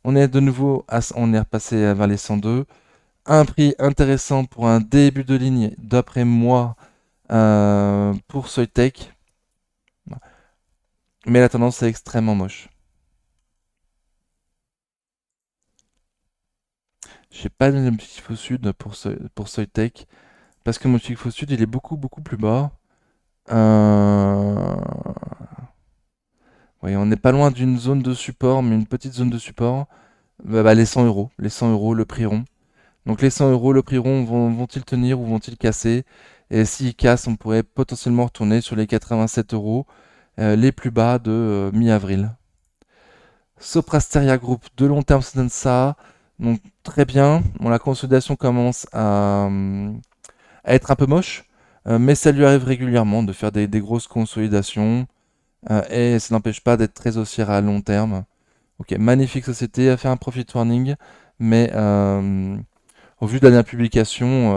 On est de nouveau, on est repassé vers les 102. Un prix intéressant pour un début de ligne, d'après moi, pour Soitec. Mais la tendance est extrêmement moche. J'ai pas donné l'objectif au sud pour Soitec. Parce que mon objectif au sud, il est beaucoup, beaucoup plus bas. Euh... Oui, on n'est pas loin d'une zone de support, mais une petite zone de support. Les 100 euros. Les 100 euros, le prix rond. Donc les 100 euros, le prix rond, vont-ils tenir ou vont-ils casser? Et s'ils cassent, on pourrait potentiellement retourner sur les 87 euros, les plus bas de mi-avril. Soprasteria Group, de long terme, ça donne ça. Donc très bien. Bon, la consolidation commence à être un peu moche, mais ça lui arrive régulièrement de faire des grosses consolidations, et ça n'empêche pas d'être très haussière à long terme. Ok, magnifique société, a fait un profit warning, mais au vu de la dernière publication,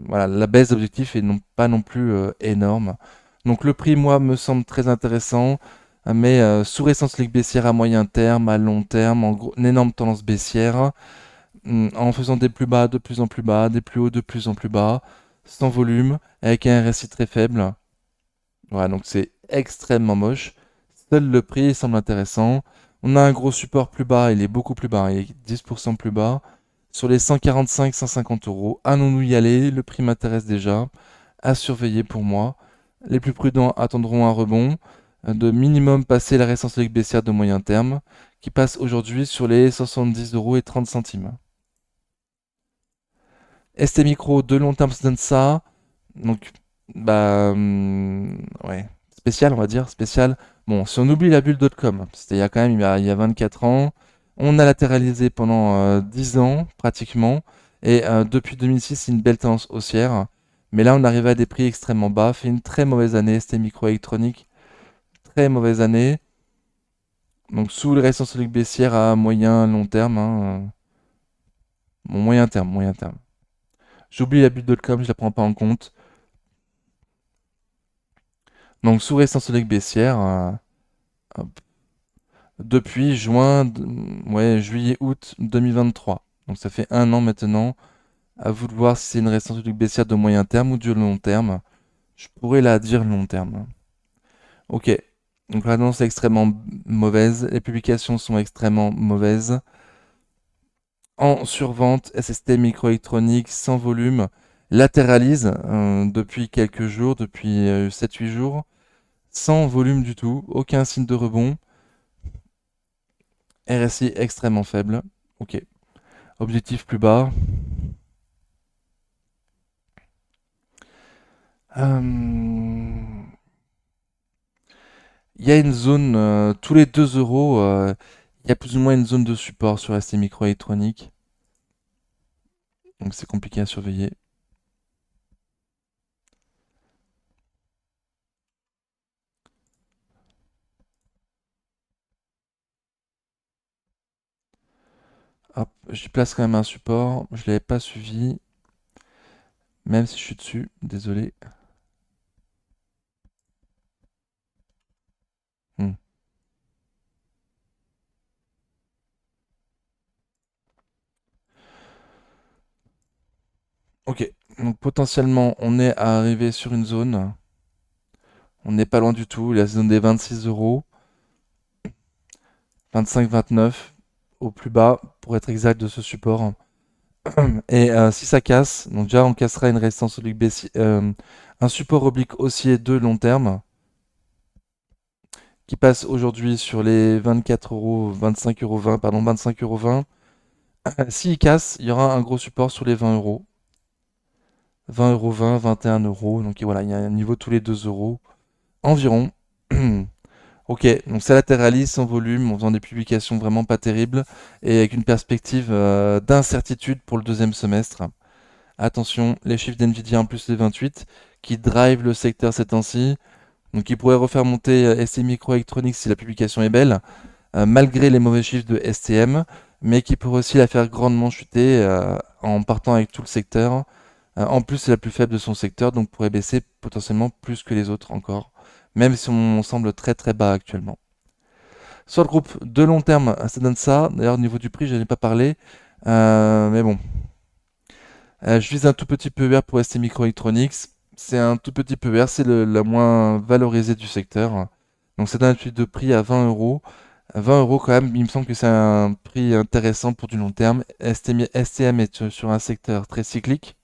voilà, la baisse d'objectif est pas non plus énorme. Donc le prix, moi, me semble très intéressant, mais sous récente ligue baissière à moyen terme, à long terme, une énorme tendance baissière, en faisant des plus bas de plus en plus bas, des plus hauts de plus en plus bas, sans volume, avec un RSI très faible. Voilà, donc c'est extrêmement moche. Seul le prix semble intéressant. On a un gros support plus bas, il est beaucoup plus bas, il est 10% plus bas. Sur les 145-150 euros, allons-nous y aller? Le prix m'intéresse déjà. À surveiller pour moi. Les plus prudents attendront un rebond de minimum passer la récente ligue baissière de moyen terme, qui passe aujourd'hui sur les 70 euros et 30 centimes. ST Micro de long terme se donne ça. Donc, ouais, spécial, on va dire, spécial. Bon, si on oublie la bulle.com, c'était il y a quand même il y a 24 ans, on a latéralisé pendant 10 ans, pratiquement, et depuis 2006, c'est une belle tendance haussière. Mais là, on arrive à des prix extrêmement bas, fait une très mauvaise année, c'était microélectronique, très mauvaise année. Donc, sous les récents solides baissières à moyen, long terme, hein, bon, moyen terme, moyen terme. J'oublie la bulle.com, je la prends pas en compte. Donc, sous récents solides baissières, hop, depuis ouais, juillet-août 2023. Donc ça fait un an maintenant. À vous de voir si c'est une résistance baissière de moyen terme ou de long terme. Je pourrais la dire long terme. Ok. Donc l'annonce est extrêmement mauvaise. Les publications sont extrêmement mauvaises. En survente, SST microélectronique sans volume latéralise depuis quelques jours, depuis 7-8 jours. Sans volume du tout. Aucun signe de rebond. RSI extrêmement faible. Ok. Objectif plus bas. Euh, Il y a une zone, tous les 2 euros, il y a plus ou moins une zone de support sur ST microélectronique. Donc c'est compliqué à surveiller. Hop, j'y place quand même un support. Je ne l'avais pas suivi, même si je suis dessus. Désolé. Hmm. Ok, donc potentiellement on est arrivé sur une zone. On n'est pas loin du tout. La zone des 26 euros. 25-29 au plus bas, pour être exact, de ce support. Et si ça casse, donc déjà on cassera une résistance oblique baissière, un support oblique haussier de long terme qui passe aujourd'hui sur les 24 euros, 25,20 €, pardon, 25,20 €. S'il casse, il y aura un gros support sur les 20 euros. 20,20 €, 21 €. Donc voilà, il y a un niveau tous les 2 euros environ. Ok, donc ça latéralise son volume en faisant des publications vraiment pas terribles et avec une perspective d'incertitude pour le deuxième semestre. Attention, les chiffres d'NVIDIA en plus les 28 qui drive le secteur ces temps-ci. Donc il pourrait refaire monter ST Microelectronics si la publication est belle, malgré les mauvais chiffres de STM, mais qui pourrait aussi la faire grandement chuter en partant avec tout le secteur. En plus, c'est la plus faible de son secteur, donc pourrait baisser potentiellement plus que les autres encore, même si on semble très très bas actuellement. Sur le groupe de long terme, ça donne ça. D'ailleurs, au niveau du prix, je n'en ai pas parlé. Mais bon, je vise un tout petit PER pour ST Microelectronics. C'est un tout petit PER, c'est la moins valorisée du secteur. Donc c'est un étude de prix à 20 euros. 20 euros quand même, il me semble que c'est un prix intéressant pour du long terme. STM est sur un secteur très cyclique.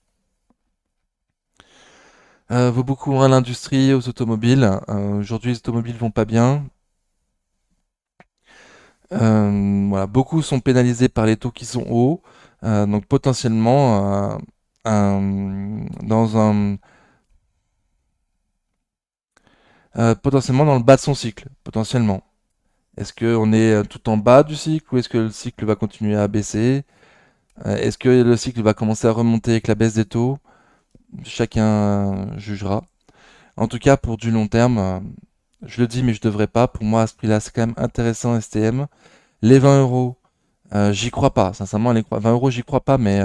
Vaut beaucoup à l'industrie, aux automobiles. Aujourd'hui, les automobiles vont pas bien. Voilà, beaucoup sont pénalisés par les taux qui sont hauts. Donc potentiellement, dans potentiellement dans le bas de son cycle, potentiellement. Est-ce qu'on est tout en bas du cycle ou est-ce que le cycle va continuer à baisser? Est-ce que le cycle va commencer à remonter avec la baisse des taux? Chacun jugera. En tout cas, pour du long terme, je le dis mais je devrais pas. Pour moi, à ce prix-là, c'est quand même intéressant STM. Les 20 euros, j'y crois pas. Sincèrement, 20 euros, j'y crois pas. Mais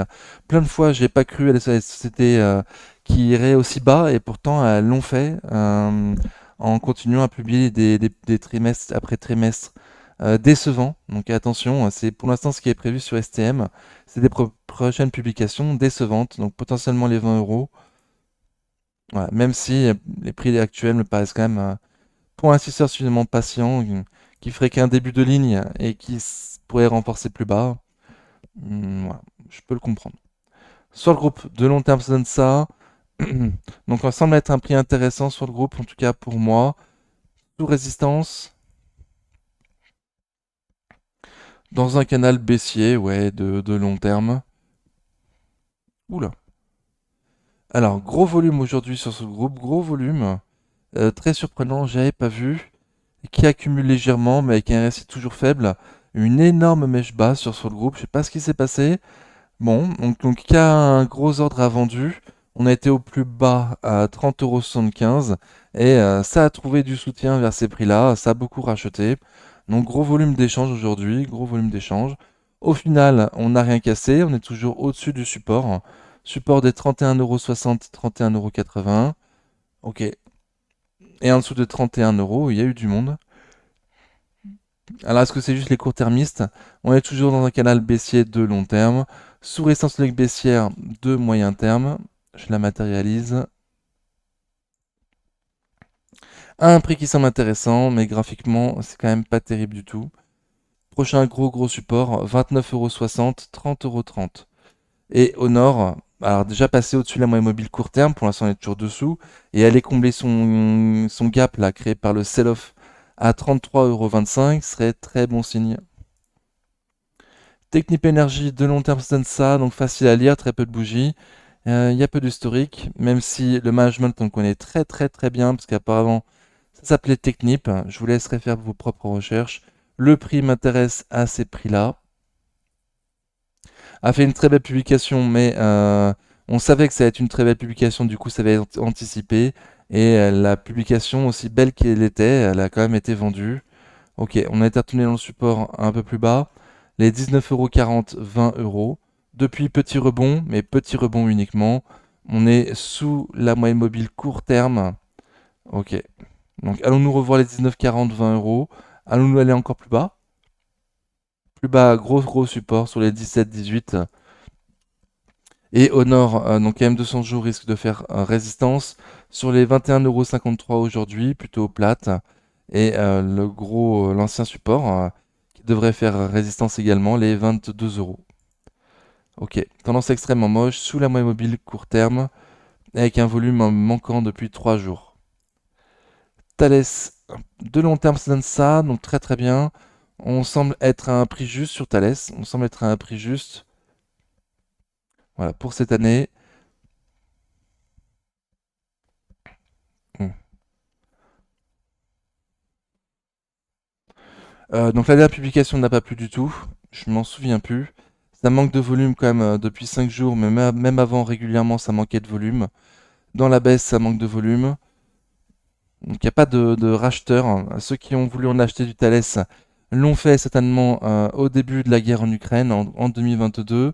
plein de fois, j'ai pas cru à des sociétés qui iraient aussi bas et pourtant elles l'ont fait en continuant à publier des trimestres après trimestre décevants. Donc attention, c'est pour l'instant ce qui est prévu sur STM. C'est des prochaines publications décevantes. Donc potentiellement les 20 euros. Voilà, même si les prix actuels me paraissent quand même, pour un investisseur suffisamment patient, qui ferait qu'un début de ligne et qui pourrait renforcer plus bas, voilà, je peux le comprendre. Sur le groupe de long terme, ça donne ça. Donc ça semble être un prix intéressant sur le groupe, en tout cas pour moi. Sous résistance, dans un canal baissier, ouais, de long terme. Oula. Alors, gros volume aujourd'hui sur ce groupe, gros volume. Très surprenant, j'avais pas vu. Qui accumule légèrement, mais avec un RSI toujours faible. Une énorme mèche basse sur le groupe, je sais pas ce qui s'est passé. Bon, donc il y a un gros ordre à vendu. On a été au plus bas à 30,75 € et ça a trouvé du soutien vers ces prix-là. Ça a beaucoup racheté. Donc gros volume d'échange aujourd'hui, gros volume d'échange. Au final, on n'a rien cassé. On est toujours au-dessus du support. Support des 31,60 €, 31,80 €. Ok. Et en dessous de 31 euros, il y a eu du monde. Alors, est-ce que c'est juste les court-termistes? On est toujours dans un canal baissier de long terme, sous résistance logique baissière de moyen terme. Je la matérialise. À un prix qui semble intéressant, mais graphiquement, c'est quand même pas terrible du tout. Prochain gros support, 29,60 €, 30,30 €. Et au nord, alors déjà passé au-dessus de la moyenne mobile court terme, pour l'instant on est toujours dessous, et aller combler son gap là, créé par le sell-off à 33,25 € serait très bon signe. Technip Energy de long terme, ça donne ça, donc facile à lire, très peu de bougies. Il y a peu d'historique, même si le management on le connaît très bien, parce qu'apparemment ça s'appelait Technip. Je vous laisserai faire vos propres recherches. Le prix m'intéresse à ces prix-là. A fait une très belle publication, mais on savait que ça allait être une très belle publication, du coup ça avait été anticipé. Et la publication, aussi belle qu'elle était, elle a quand même été vendue. Ok, on a été retourné dans le support un peu plus bas. Les 19,40 €, 20 euros. Depuis, petit rebond, mais petit rebond uniquement. On est sous la moyenne mobile court terme. Ok. Donc allons-nous revoir les 19,40, 20 euros. Allons-nous aller encore plus bas? Plus bas, gros support sur les 17, 18. Et au nord, donc M200 jours risque de faire résistance sur les 21,53 € aujourd'hui, plutôt plate. Et l'ancien support qui devrait faire résistance également, les 22 euros. Ok, tendance extrêmement moche, sous la moyenne mobile court terme, avec un volume manquant depuis 3 jours. Thales, de long terme, ça donne ça, donc très bien. On semble être à un prix juste sur Thales, on semble être à un prix juste, voilà, pour cette année. Donc la dernière publication n'a pas plu du tout, je m'en souviens plus. Ça manque de volume quand même depuis 5 jours, mais même avant régulièrement ça manquait de volume. Dans la baisse ça manque de volume. Donc il n'y a pas de racheteurs. Ceux qui ont voulu en acheter du Thales l'ont fait certainement au début de la guerre en Ukraine en 2022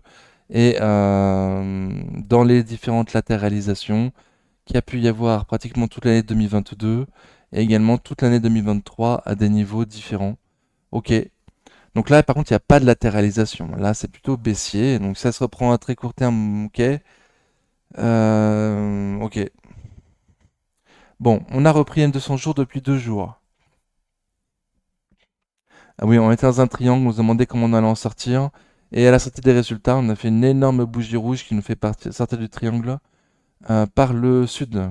et dans les différentes latéralisations qu'il y a pu y avoir pratiquement toute l'année 2022 et également toute l'année 2023 à des niveaux différents. Ok. Donc là, par contre, il n'y a pas de latéralisation. Là, c'est plutôt baissier. Donc ça se reprend à très court terme. Ok. Ok. Bon, on a repris M200 jours depuis 2 jours. Ah oui, on était dans un triangle, on se demandait comment on allait en sortir. Et à la sortie des résultats, on a fait une énorme bougie rouge qui nous fait sortir du triangle par le sud.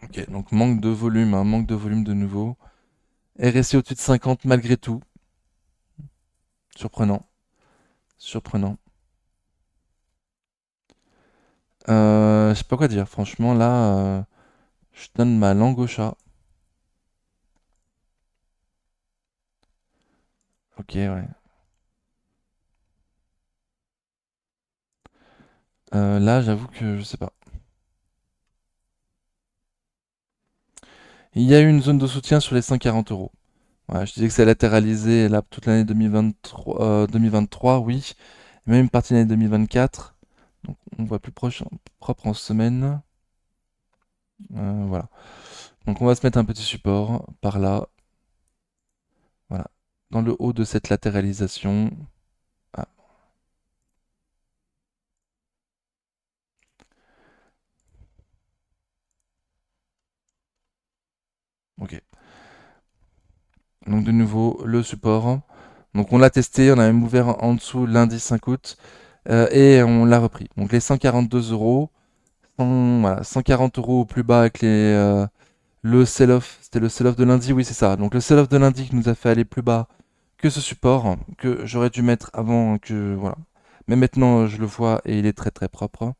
Ok, donc manque de volume de nouveau. RSI au-dessus de 50 malgré tout. Surprenant, surprenant. Je sais pas quoi dire, franchement là, je donne ma langue au chat. Ok, ouais. Là, j'avoue que je sais pas. Il y a eu une zone de soutien sur les 140 euros. Ouais, je disais que c'est latéralisé là toute l'année 2023, oui. Même une partie de l'année 2024. Donc on voit plus proche, propre en semaine. Voilà. Donc on va se mettre un petit support par là. Voilà. Dans le haut de cette latéralisation. Ah, ok. Donc de nouveau, le support. Donc on l'a testé, on a même ouvert en dessous lundi 5 août et on l'a repris. Donc les 142 euros, voilà, 140 euros au plus bas avec le sell-off. C'était le sell-off de lundi, oui c'est ça. Donc le sell-off de lundi qui nous a fait aller plus bas que ce support que j'aurais dû mettre avant que voilà. Mais maintenant je le vois et il est très très propre.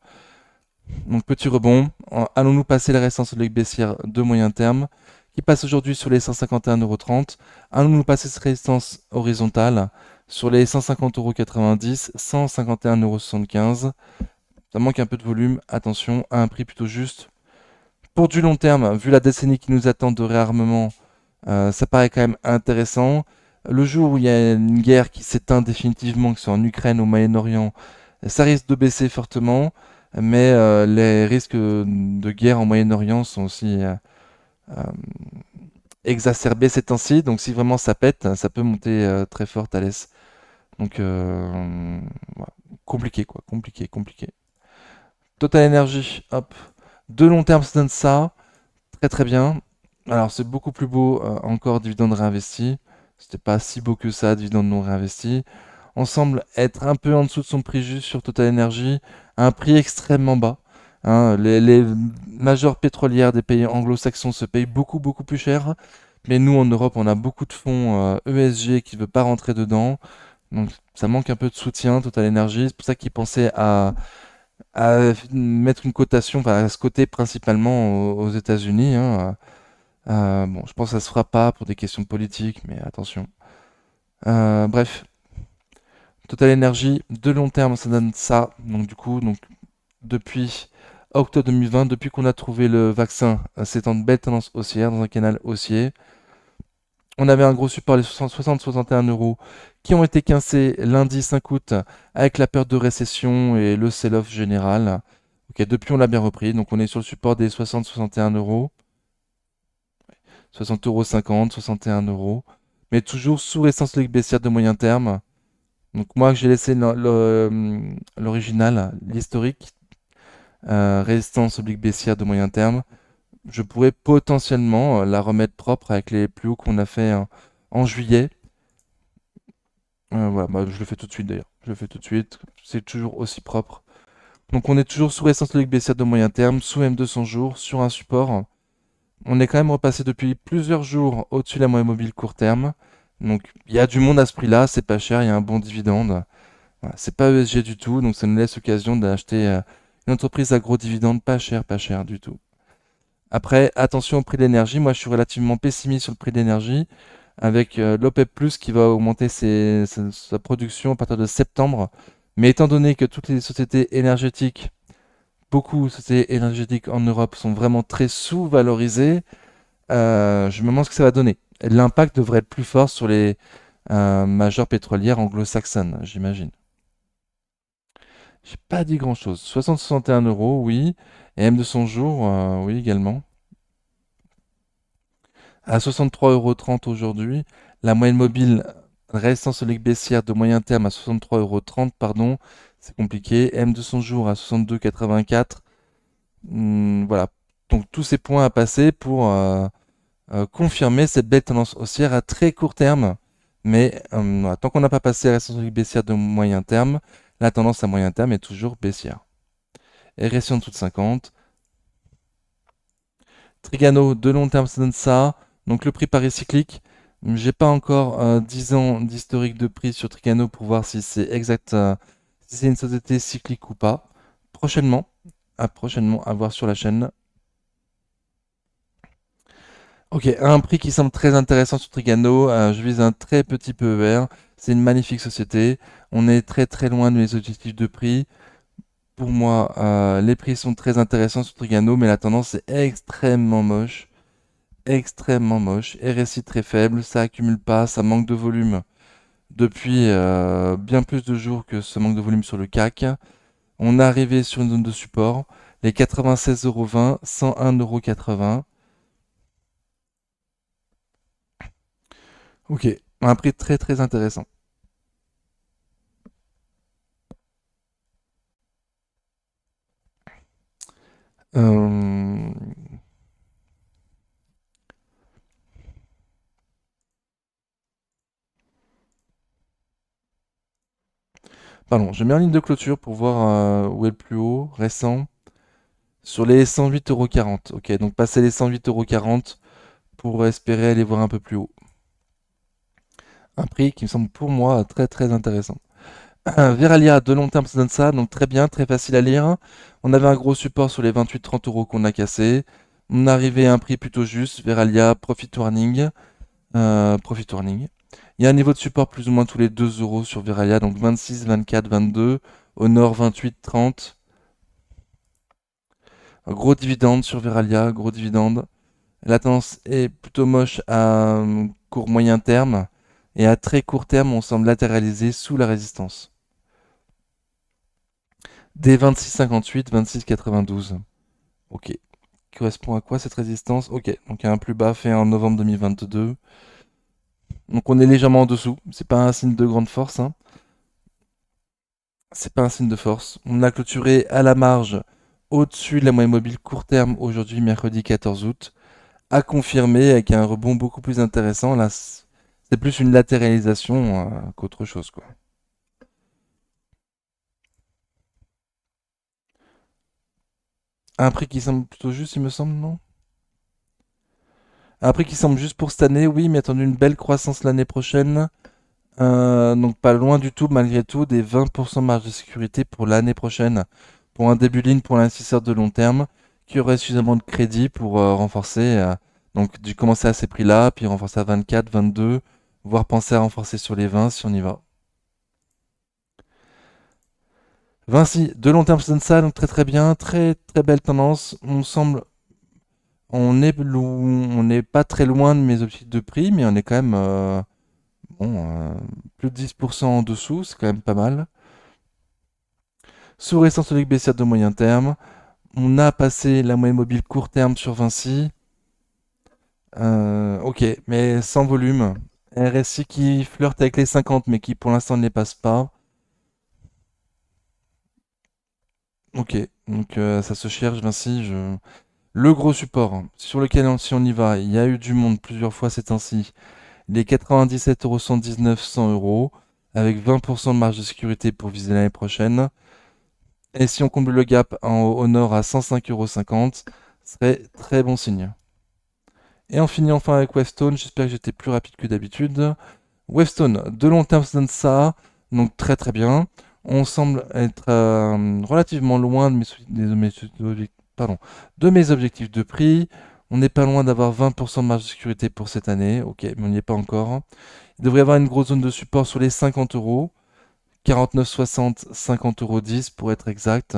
Donc petit rebond. Allons-nous passer la résistance de baissière de moyen terme qui passe aujourd'hui sur les 151,30 €. Allons-nous passer cette résistance horizontale sur les 150,90 €, 151,75 €. Ça manque un peu de volume. Attention à un prix plutôt juste. Pour du long terme, vu la décennie qui nous attend de réarmement, ça paraît quand même intéressant. Le jour où il y a une guerre qui s'éteint définitivement, que ce soit en Ukraine ou au Moyen-Orient, ça risque de baisser fortement, mais les risques de guerre au Moyen-Orient sont aussi euh, exacerbés ces temps-ci. Donc si vraiment ça pète, ça peut monter très fort à l'est. Donc voilà. Compliqué quoi, compliqué, compliqué. Total Energy, hop. De long terme, ça donne ça. Très très bien. Alors c'est beaucoup plus beau encore dividende réinvesti. C'était pas si beau que ça, dividende non réinvesti. On semble être un peu en dessous de son prix juste sur Total Energy, à un prix extrêmement bas. Hein. Les majeures pétrolières des pays anglo-saxons se payent beaucoup beaucoup plus cher. Mais nous en Europe, on a beaucoup de fonds ESG qui ne veulent pas rentrer dedans. Donc ça manque un peu de soutien, Total Energy. C'est pour ça qu'ils pensaient à mettre une cotation, enfin, à se coter principalement aux États-Unis. Hein. Bon, je pense que ça se fera pas pour des questions politiques, mais attention. Bref, Total Energy, de long terme, ça donne ça. Donc du coup, depuis octobre 2020, depuis qu'on a trouvé le vaccin, c'est en belle tendance haussière, dans un canal haussier. On avait un gros support, les 60-61 euros, qui ont été cassés lundi 5 août avec la peur de récession et le sell-off général. Ok, depuis on l'a bien repris, donc on est sur le support des 60-61 euros, 60,50 €, 61 euros, mais toujours sous résistance logique baissière de moyen terme. Donc moi j'ai laissé l'original, l'historique, résistance oblique baissière de moyen terme. Je pourrais potentiellement la remettre propre avec les plus hauts qu'on a fait en juillet. Voilà, bah, je le fais tout de suite d'ailleurs. Je le fais tout de suite. C'est toujours aussi propre. Donc on est toujours sous résistance logique baissière de moyen terme, sous M200 jours, sur un support. On est quand même repassé depuis plusieurs jours au-dessus de la moyenne mobile court terme. Donc il y a du monde à ce prix-là, c'est pas cher, il y a un bon dividende. Voilà, c'est pas ESG du tout, donc ça nous laisse l'occasion d'acheter une entreprise à gros dividendes pas cher du tout. Après, attention au prix de l'énergie. Moi, je suis relativement pessimiste sur le prix de l'énergie, avec l'OPEP+, qui va augmenter sa production à partir de septembre. Mais étant donné que toutes les sociétés énergétiques, beaucoup de sociétés énergétiques en Europe sont vraiment très sous-valorisées, je me demande ce que ça va donner. L'impact devrait être plus fort sur les majeures pétrolières anglo-saxonnes, j'imagine. J'ai pas dit grand-chose. 60-61 euros, oui. Et M200 jours, oui également. À 63,30 € aujourd'hui. La moyenne mobile restant sur les baissière de moyen terme à 63,30 € pardon. C'est compliqué. M200 jours à 62,84. Voilà. Donc tous ces points à passer pour confirmer cette belle tendance haussière à très court terme. Mais voilà, tant qu'on n'a pas passé la résistance sur les baissière de moyen terme, la tendance à moyen terme est toujours baissière. RSI en dessous de 50. Trigano, de long terme, ça donne ça. Donc le prix pari cyclique. J'ai pas encore 10 ans d'historique de prix sur Trigano pour voir si c'est exact, si c'est une société cyclique ou pas. Prochainement, prochainement à voir sur la chaîne. Ok, un prix qui semble très intéressant sur Trigano. Je vise un très petit PER. C'est une magnifique société. On est très très loin de mes objectifs de prix. Pour moi, les prix sont très intéressants sur Trigano, mais la tendance est extrêmement moche. Extrêmement moche. RSI très faible, ça accumule pas, ça manque de volume depuis bien plus de jours que ce manque de volume sur le CAC. On est arrivé sur une zone de support, les 96,20 €, 101,80 €. Ok, un prix très très intéressant. Euh, Pardon, je mets en ligne de clôture pour voir où est le plus haut récent. Sur les 108,40 €. Ok, donc passer les 108,40 € pour espérer aller voir un peu plus haut. Un prix qui me semble pour moi très très intéressant. Veralia, de long terme, ça donne ça, donc très bien, très facile à lire. On avait un gros support sur les 28-30 € qu'on a cassé. On est arrivé à un prix plutôt juste. Veralia, profit warning. Profit warning. Il y a un niveau de support plus ou moins tous les 2 € sur Veralia, donc 26, 24, 22. Au nord, 28, 30. Un gros dividende sur Veralia, gros dividende. La tendance est plutôt moche à court moyen terme. Et à très court terme, on semble latéraliser sous la résistance. Des 26,58, 26,92. Ok. Correspond à quoi cette résistance? Ok. Donc il y a un plus bas fait en novembre 2022. Donc on est légèrement en dessous. C'est pas un signe de grande force, hein. C'est pas un signe de force. On a clôturé à la marge au-dessus de la moyenne mobile court terme aujourd'hui, mercredi 14 août. À confirmer avec un rebond beaucoup plus intéressant. Là, c'est plus une latéralisation qu'autre chose, quoi. Un prix qui semble plutôt juste, il me semble, non? Un prix qui semble juste pour cette année, oui, mais attendu une belle croissance l'année prochaine. Donc pas loin du tout, malgré tout, des 20% de marge de sécurité pour l'année prochaine. Pour un début de ligne pour l'investisseur de long terme, qui aurait suffisamment de crédit pour renforcer. Donc du commencer à ces prix-là, puis renforcer à 24, 22, voire penser à renforcer sur les 20 si on y va. Vinci, de long terme, ça donne ça, donc très très bien, très très belle tendance. On semble, on n'est pas très loin de mes objectifs de prix, mais on est quand même bon, plus de 10% en dessous, c'est quand même pas mal. Sous récent solide baissière de moyen terme, on a passé la moyenne mobile court terme sur Vinci. Ok, mais sans volume. RSI qui flirte avec les 50, mais qui pour l'instant ne les passe pas. Ok, donc ça se cherche, Vinci. Le gros support sur lequel, si on y va, il y a eu du monde plusieurs fois ces temps-ci. Les 97,119 €, 100 € avec 20% de marge de sécurité pour viser l'année prochaine. Et si on comble le gap au nord à 105,50 €, ce serait très bon signe. Et on finit enfin avec Westone. J'espère que j'étais plus rapide que d'habitude. Westone, de long terme, ça donne ça. Donc très très bien. On semble être relativement loin de mes, pardon, de mes objectifs de prix. On n'est pas loin d'avoir 20% de marge de sécurité pour cette année. Ok, mais on n'y est pas encore. Il devrait y avoir une grosse zone de support sur les 50 euros. 49,60, 50 euros 10 pour être exact.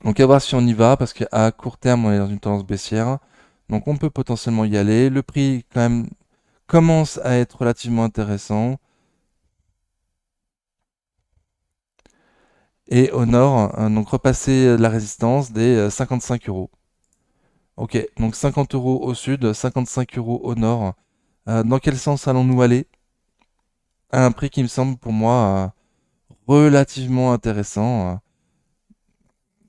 Donc à voir si on y va, parce qu'à court terme, on est dans une tendance baissière. Donc on peut potentiellement y aller. Le prix, quand même, commence à être relativement intéressant. Et au nord, donc repasser la résistance des 55 euros. Ok, donc 50 euros au sud, 55 euros au nord. Dans quel sens allons-nous aller? À un prix qui me semble pour moi relativement intéressant.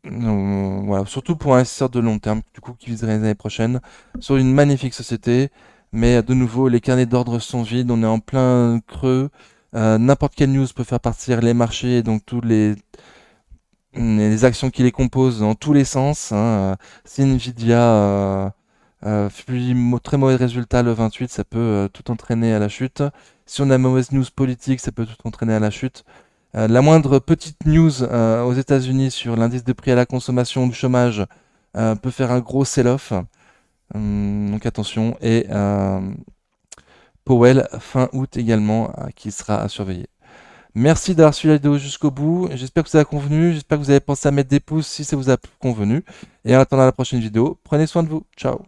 Voilà, surtout pour un investisseur de long terme, du coup, qui viserait les années prochaines, sur une magnifique société. Mais de nouveau, les carnets d'ordre sont vides, on est en plein creux. N'importe quelle news peut faire partir les marchés, donc tous les actions qui les composent dans tous les sens. Si Nvidia publie très mauvais résultats le 28, ça peut tout entraîner à la chute. Si on a mauvaise news politique, ça peut tout entraîner à la chute. La moindre petite news aux États-Unis sur l'indice de prix à la consommation ou le chômage peut faire un gros sell-off. Donc attention. Et Powell, fin août également, qui sera à surveiller. Merci d'avoir suivi la vidéo jusqu'au bout. J'espère que ça a convenu. J'espère que vous avez pensé à mettre des pouces si ça vous a convenu. Et en attendant la prochaine vidéo, prenez soin de vous. Ciao.